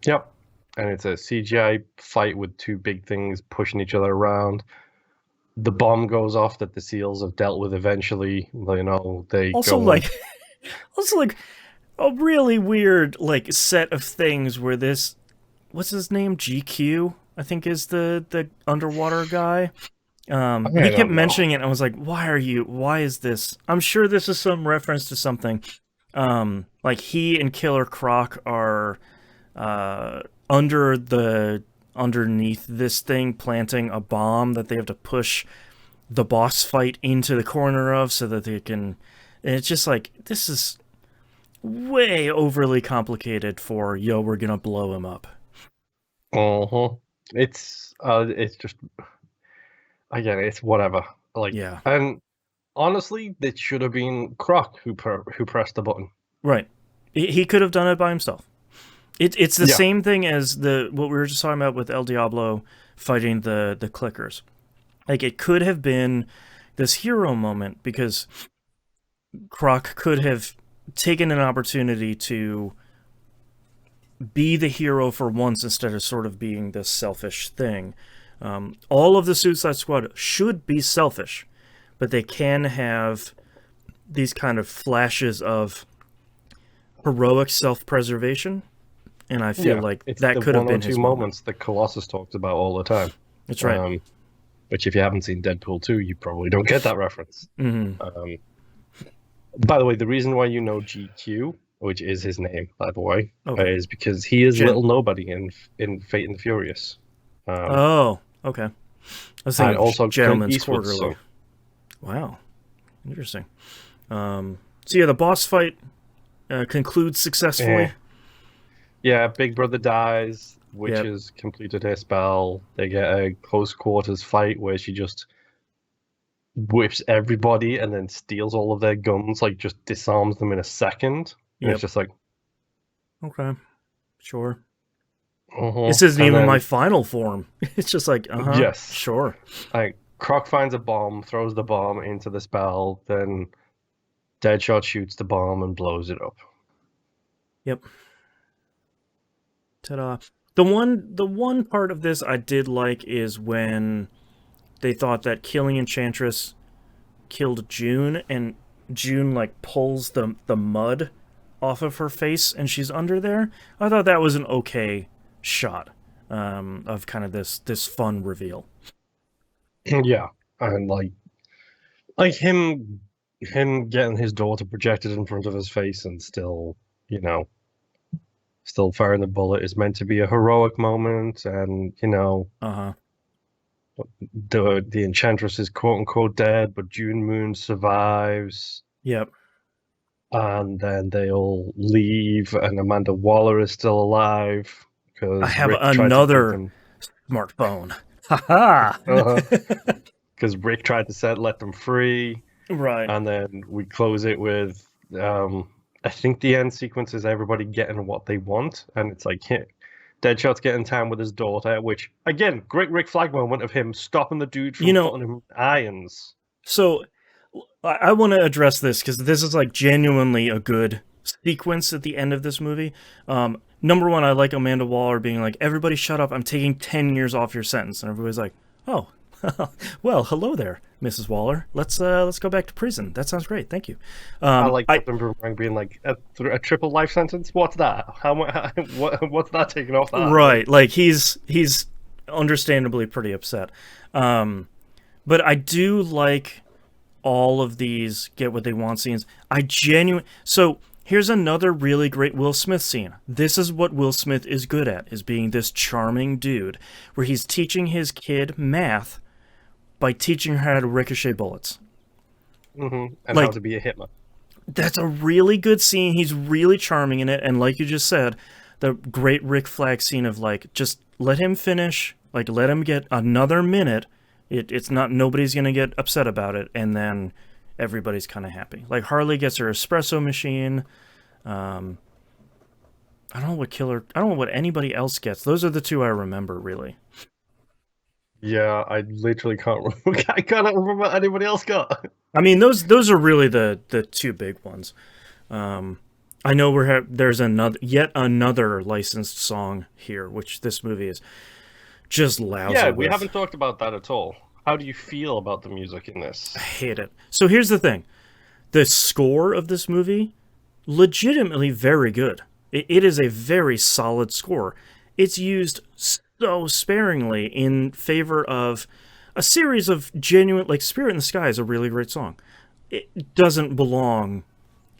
Yep. And it's a CGI fight with two big things pushing each other around. The bomb goes off that the SEALs have dealt with eventually. They also go... also a really weird set of things where this, what's his name, GQ, I think is the underwater guy. He kept mentioning it, and I was like, why is this? I'm sure this is some reference to something. He and Killer Croc are underneath this thing, planting a bomb that they have to push the boss fight into the corner of so that they can... And it's just this is way overly complicated for, we're gonna blow him up. It's just... Again, it's whatever. Yeah. And honestly, it should have been Croc who pressed the button. Right. He could have done it by himself. It's the same thing as what we were just talking about with El Diablo fighting the clickers. It could have been this hero moment because Croc could have taken an opportunity to be the hero for once instead of sort of being this selfish thing. All of the Suicide Squad should be selfish, but they can have these kind of flashes of heroic self-preservation. And I feel like that could have been his moments that Colossus talks about all the time. That's right. Which, if you haven't seen Deadpool 2, you probably don't get that reference. Mm-hmm. By the way, the reason why you know GQ, which is his name, by the way, is because he is Little Nobody in Fate and the Furious. Okay. I was thinking also Gentleman's Quarterly. Wow. Interesting. So yeah, the boss fight concludes successfully. Yeah, Big Brother dies. Witch Yep. has completed her spell. They get a close quarters fight where she just whips everybody and then steals all of their guns, like just disarms them in a second. And it's Yep. just like, Okay. Sure. uh-huh. This isn't And even my then, final form. It's just like, yes, sure. like Croc finds a bomb, throws the bomb into the spell, then Deadshot shoots the bomb and blows it up. Yep. Ta-da. The one part of this I did like is when they thought that killing Enchantress killed June, and June like pulls the mud off of her face and she's under there. I thought that was an okay shot of kind of this fun reveal. Yeah, and like him getting his daughter projected in front of his face and still, you know, still firing the bullet is meant to be a heroic moment, and Uh-huh. the Enchantress is quote unquote dead, but June Moon survives, Yep. and then they all leave, and Amanda Waller is still alive I because have Rick tried to take another them. smartphone. Ha Because Rick tried to let them free, Right. and then we close it with I think the end sequence is everybody getting what they want, and it's like Deadshot's getting time with his daughter, which again, great Rick Flag moment of him stopping the dude You from know, putting him in irons. so I want to address this because this is like genuinely a good sequence at the end of this movie. Number one, I like Amanda Waller being like, "Everybody, shut up! I'm taking 10 years off your sentence," and everybody's like, "Oh, well, hello there, Mrs. Waller. Let's go back to prison. That sounds great. Thank you." I like Captain Boomerang being like a triple life sentence. What's that? How much? What's that taking off that? Right, like he's understandably pretty upset. But I do like all of these get what they want scenes. So here's another really great Will Smith scene. This is what Will Smith is good at, is being this charming dude where he's teaching his kid math by teaching her how to ricochet bullets. And Like, how to be a hitman. that's a really good scene. He's really charming in it, and like you just said, the great Rick Flag scene of like, just let him finish, like let him get another minute. It's not, nobody's gonna get upset about it, and then everybody's kind of happy. Like Harley gets her espresso machine. I don't know what killer. I don't know what anybody else gets. Those are the two I remember really. Yeah, I literally can't remember. I can't remember what anybody else got. I mean, those are really the two big ones. I know there's yet another licensed song here, which this movie is just lousy. Yeah, we with. haven't talked about that at all. How do you feel about the music in this? I hate it. So here's the thing: the score of this movie, legitimately very good. It is a very solid score. It's used so sparingly in favor of a series of genuine, like Spirit in the Sky is a really great song. It doesn't belong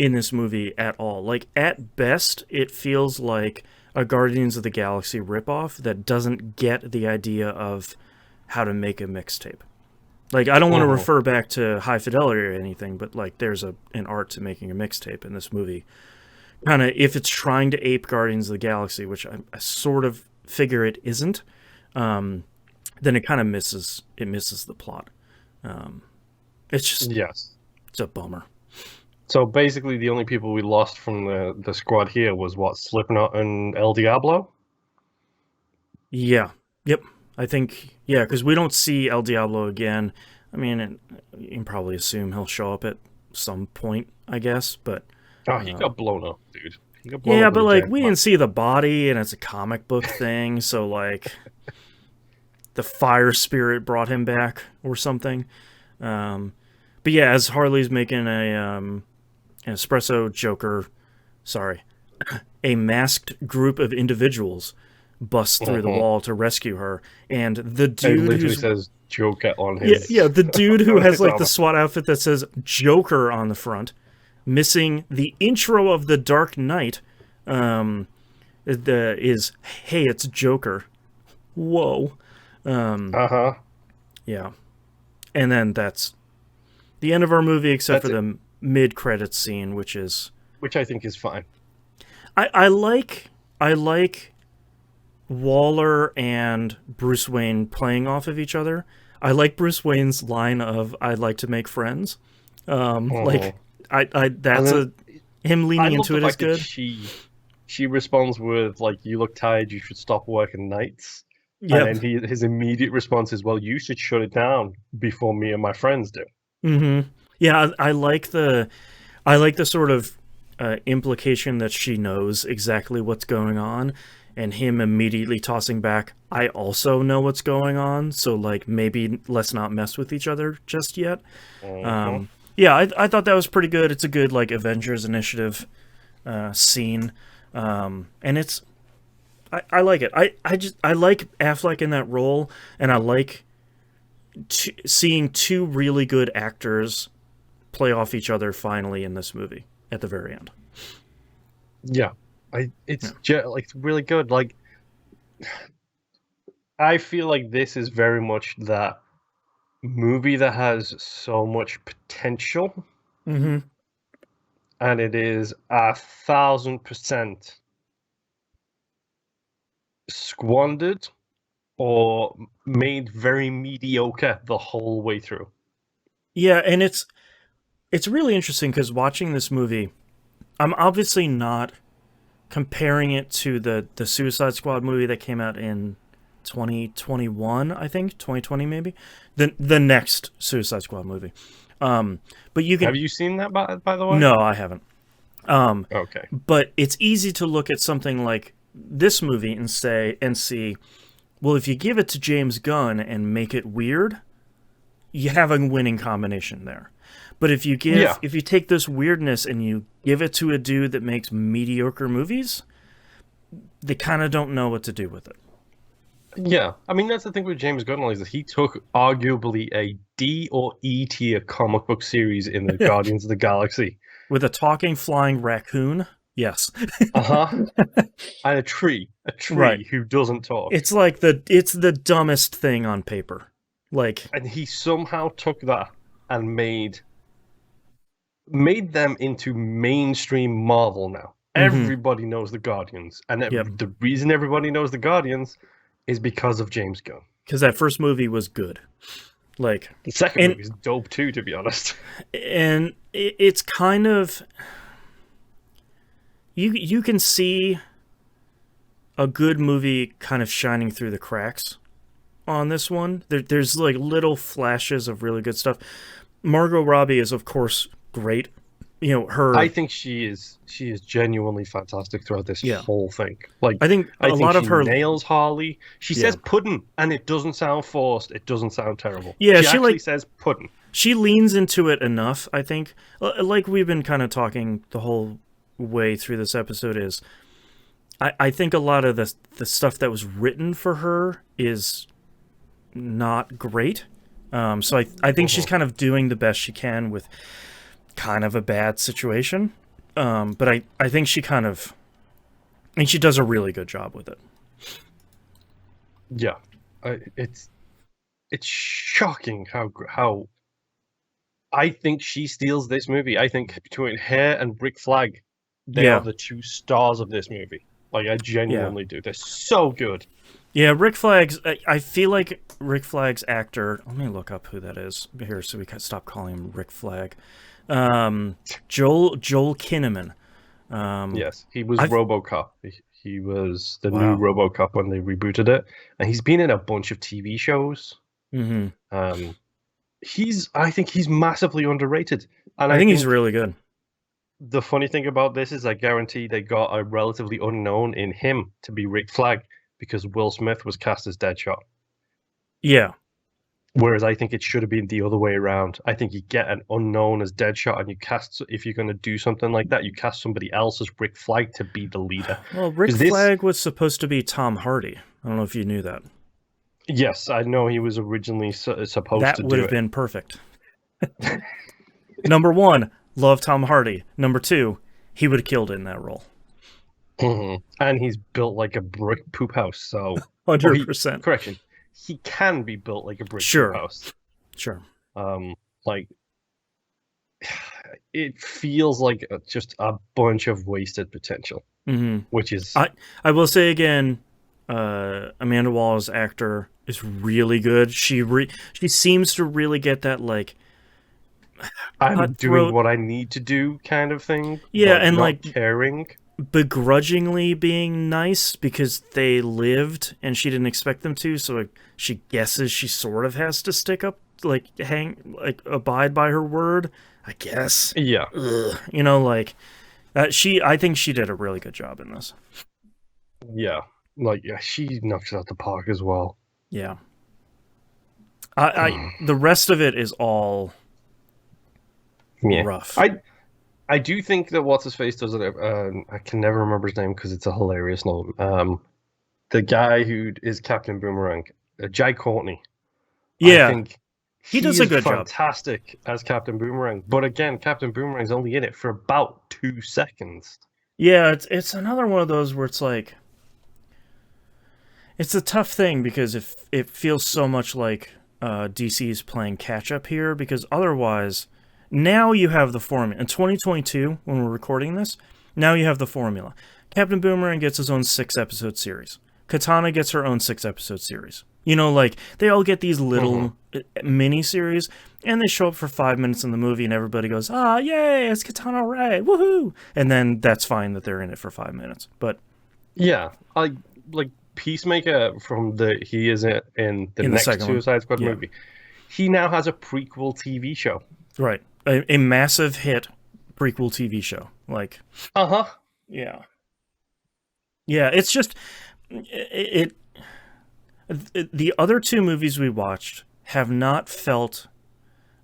in this movie at all. Like, at best, it feels like a Guardians of the Galaxy ripoff that doesn't get the idea of how to make a mixtape. Like, I don't want to refer back to High Fidelity or anything, but like, there's an art to making a mixtape in this movie. Kind of, if it's trying to ape Guardians of the Galaxy, which I sort of figure it isn't, then it kind of misses the plot. It's just, Yes. it's a bummer. So basically, the only people we lost from the squad here was what, Slipknot and El Diablo. Yeah. Yep. I think, yeah, because we don't see El Diablo again. I mean, you can probably assume he'll show up at some point, I guess, but... Oh, he got blown up, dude. He got blown Yeah, up but with a like, giant we bomb. didn't see the body, and it's a comic book thing, so like... the fire spirit brought him back, or something. But yeah, as Harley's making an espresso Joker... Sorry. A masked group of individuals bust through the wall to rescue her, and the It dude literally who's says Joker on his... yeah, the dude who on has his like the armor. SWAT outfit that says Joker on the front, missing the intro of The Dark Knight, is hey, it's Joker. Whoa. Yeah. And then that's the end of our movie, except That's for the mid-credits scene, which is... Which I think is fine. I like Waller and Bruce Wayne playing off of each other. I like Bruce Wayne's line of "I'd like to make friends." Oh. And That's then a him I leaning love into the it is fact that good. she responds with like, "You look tired. You should stop working nights." And Yep. then his immediate response is, "Well, you should shut it down before me and my friends do." Yeah, I like the sort of implication that she knows exactly what's going on, and him immediately tossing back, "I also know what's going on, so like maybe let's not mess with each other just yet." Uh-huh. Yeah, I thought that was pretty good. It's a good like Avengers Initiative scene, and I like it. I like Affleck in that role, and I like seeing two really good actors play off each other finally in this movie at the very end. Yeah, Yeah. like really good. Like I feel like this is very much that movie that has so much potential, Mm-hmm. and it is 1,000% squandered or made very mediocre the whole way through. Yeah, and it's really interesting because watching this movie, I'm obviously not comparing it to the Suicide Squad movie that came out in 2021, I think 2020 maybe, the next Suicide Squad movie. But you Have can you seen that, by the way? no, I haven't. Okay. But it's easy to look at something like this movie and see, well, if you give it to James Gunn and make it weird, you have a winning combination there. But Yeah. if you take this weirdness and you give it to a dude that makes mediocre movies, they kind of don't know what to do with it. Yeah. I mean, that's the thing with James Gunn is that he took arguably a D or E tier comic book series in the Guardians of the Galaxy. With a talking flying raccoon, yes. Uh-huh. And a Right. tree who doesn't talk. It's the dumbest thing on paper. Like, And he somehow took that and made them into mainstream Marvel now. mm-hmm. Everybody knows the Guardians, and Yep. the reason everybody knows the Guardians is because of James Gunn. Because that first movie was good. Like, The second and movie is dope too, to be honest. it's kind of you can see a good movie kind of shining through the cracks on this one. There's like little flashes of really good stuff. Margot Robbie is of course great. You know I her. think she is genuinely fantastic throughout this Yeah, whole thing. Like I think a I think lot of she her. nails Harley. She Yeah, says puddin', and it doesn't sound forced. It doesn't sound terrible. yeah. She actually says puddin'. She leans into it enough. I think, like we've been kind of talking the whole way through this episode is. I think a lot of the stuff that was written for her is not great. So I think she's kind of doing the best she can with kind of a bad situation. But I think she kind of, and she does a really good job with it. Yeah, it's shocking how I think she steals this movie. I think between her and Rick Flag, they are Yeah, the two stars of this movie. Like I yeah, genuinely do. They're so good. yeah. Rick Flag's. I feel like Rick Flag's actor. Let me look up who that is here, so we can stop calling him Rick Flag. Joel Kinnaman. Yes, he was I've RoboCop. He was the new wow. RoboCop when they rebooted it, and he's been in a bunch of TV shows. Mm-hmm. Um, I think he's massively underrated, and I I think he's think really good. the funny thing about this is I guarantee they got a relatively unknown in him to be Rick Flag because Will Smith was cast as Deadshot. Yeah, Whereas I think it should have been the other way around. I think you get an unknown as Deadshot, and you cast, if you're going to do something like that, you cast somebody else as Rick Flag to be the leader. well, Rick Because this, Flag was supposed to be Tom Hardy. I don't know if you knew that. yes, I know he was originally supposed That to would do have it. been perfect. Number one, love Tom Hardy. Number two, he would have killed in that role. And he's built like a brick poop house. So, or he 100%. correction, he can be built like a brick poop Sure, house. sure. Like it feels like just a bunch of wasted potential, Mm-hmm. which is I will say again, Amanda Waller's actor is really good. She seems to really get that like I'm doing cutthroat, what I need to do kind of thing, yeah, but and not like caring. begrudgingly being nice because they lived and she didn't expect them to. So like, she guesses she sort of has to stick up, like abide by her word. I guess. Yeah. Ugh. Like I think she did a really good job in this. Yeah. Like, yeah, she knocks it out the park as well. Yeah. The rest of it is all Yeah. rough. I do think that what's his face does it. I can never remember his name because it's a hilarious name. The guy who is Captain Boomerang, Jai Courtney. I Yeah, think he he does a is good job. fantastic as Captain Boomerang. But again, Captain Boomerang's only in it for about 2 seconds. Yeah, it's another one of those where it's like it's a tough thing because it feels so much like DC's playing catch up here because otherwise now you have the formula in 2022 when we're recording this. Now you have the formula. Captain Boomerang gets his own 6-episode series. Katana gets her own 6-episode series. Like they all get these little mini series, and they show up for 5 minutes in the movie, and everybody goes, "Ah, yay, it's Katana, right? Woohoo!" And then that's fine that they're in it for 5 minutes. But yeah, I like Peacemaker he is in the next Suicide Squad movie. He now has a prequel TV show. Right, a massive hit prequel TV show. Like, yeah. It's just the other 2 movies we watched have not felt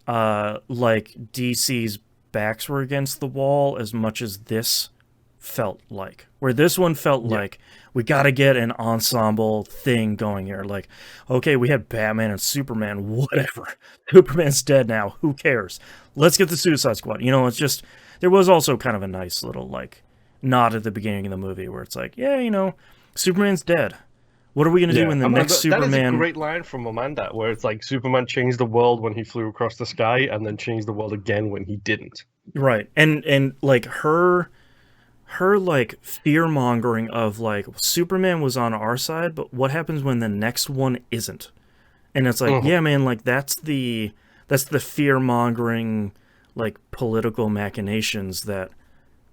like DC's backs were against the wall as much as this felt like. Where this one felt like we got to get an ensemble thing going here. Like, okay, we had Batman and Superman, whatever. Superman's dead now. Who cares? Let's get the Suicide Squad. It's just there was also kind of a nice little like nod at the beginning of the movie where it's like, yeah, Superman's dead. What are we going to do in the next Superman? That is a great line from Amanda, where it's like Superman changed the world when he flew across the sky, and then changed the world again when he didn't. Right, and like her like fear mongering of like Superman was on our side, but what happens when the next one isn't? And it's like, yeah, man, like that's the fear mongering, like political machinations that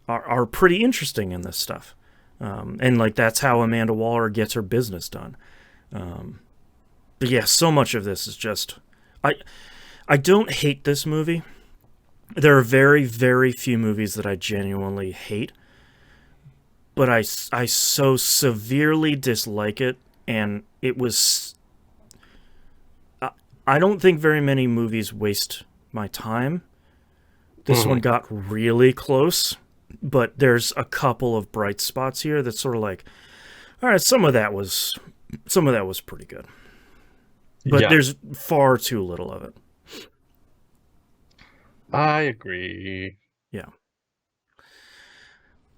are pretty interesting in this stuff. And like that's how Amanda Waller gets her business done. But yeah, so much of this is just I don't hate this movie. There are very, very few movies that I genuinely hate, but I so severely dislike it, and it was. I don't think very many movies waste my time. This one got really close. But there's a couple of bright spots here that's sort of like, all right, some of that was pretty good. But there's far too little of it. I agree. Yeah.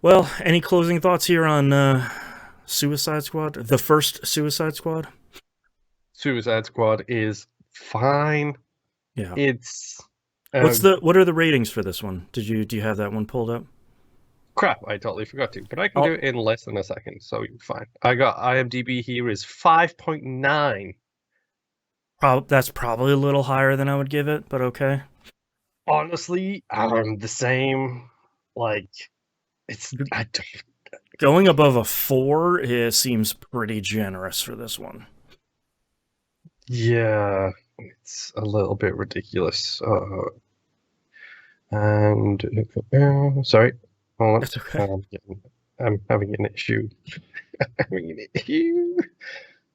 Well, any closing thoughts here on Suicide Squad? The first Suicide Squad? Suicide Squad is fine. Yeah. It's what are the ratings for this one? Do you have that one pulled up? Crap, I totally forgot to, but I can do it in less than a second, so you're fine. I got IMDb here is 5.9. That's probably a little higher than I would give it, but okay. Honestly, I'm the same. Like, going above a 4 seems pretty generous for this one. Yeah, it's a little bit ridiculous. And sorry. Hold on. That's okay. I'm having an issue.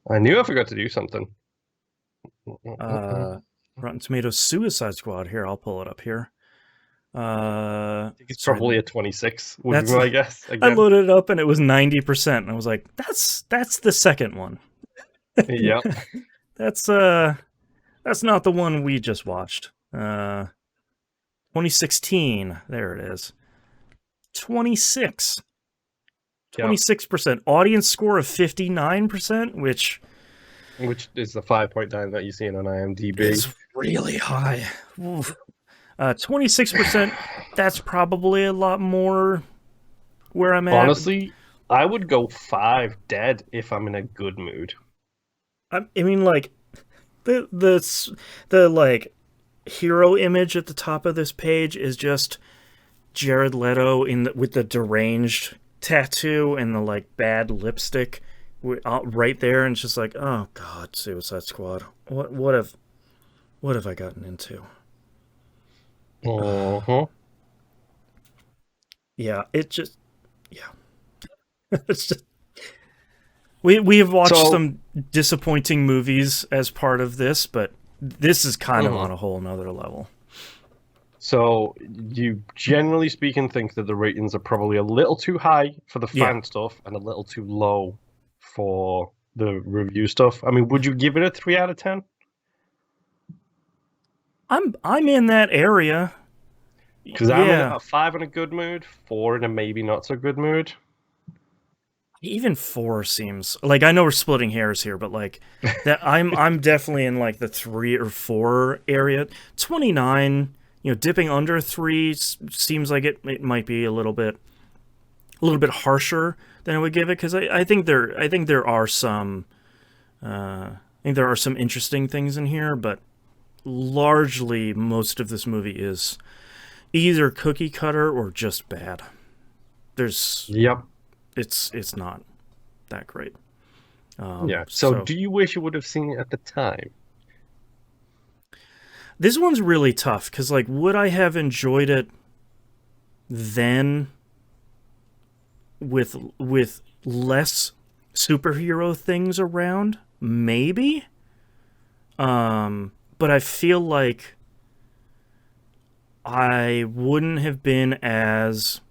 I knew I forgot to do something. Rotten Tomatoes Suicide Squad. Here, I'll pull it up here. I think it's probably a 26, would be my guess. Again. I loaded it up and it was 90%, and I was like, that's the second one. Yeah. That's not the one we just watched. 2016. There it is. 26%. Audience score of 59%, which is the 5.9 that you see on IMDb. It's really high. 26%. That's probably a lot more where I'm at. Honestly, I would go 5 dead if I'm in a good mood. I mean, like the like hero image at the top of this page is just Jared Leto with the deranged tattoo and the like bad lipstick right there, and it's just like, oh god, Suicide Squad. What have I gotten into? Uh-huh. Yeah, it's just we have watched some disappointing movies as part of this, but this is kind of on a whole nother level. So you generally speaking think that the ratings are probably a little too high for the fan stuff and a little too low for the review stuff. I mean, would you give it a 3 out of 10? I'm in that area. Because I'm in a 5 in a good mood, 4 in a maybe not so good mood. Even 4 seems like, I know we're splitting hairs here, but like that I'm definitely in like the 3 or 4 area. 29, dipping under 3 seems like it might be a little bit harsher than I would give it, because I think there are some interesting things in here, but largely most of this movie is either cookie cutter or just bad. It's not that great. So do you wish you would have seen it at the time? This one's really tough, because like, would I have enjoyed it then with less superhero things around? Maybe. But I feel like I wouldn't have been as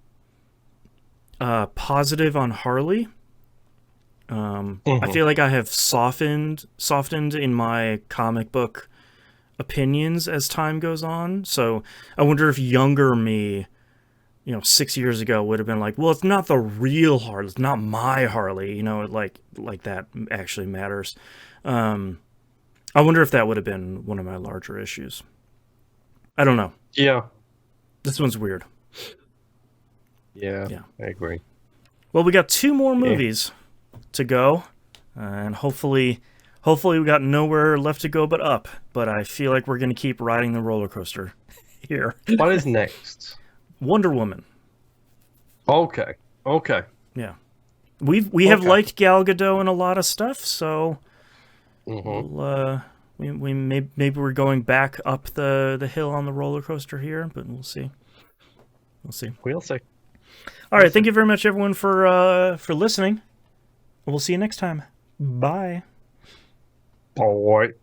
positive on Harley. I feel like I have softened in my comic book opinions as time goes on. So I wonder if younger me, 6 years ago, would have been like, well, it's not the real Harley, it's not my Harley, like that actually matters. I wonder if that would have been one of my larger issues. I don't know. Yeah. This one's weird. Yeah. I agree. Well, we got 2 more movies to go, and hopefully we got nowhere left to go but up. But I feel like we're going to keep riding the roller coaster here. What is next? Wonder Woman. Okay. Yeah. We have liked Gal Gadot in a lot of stuff, so we maybe we're going back up the hill on the roller coaster here, but we'll see. We'll see. All right, thank you very much, everyone, for listening. We'll see you next time. Bye. Bye.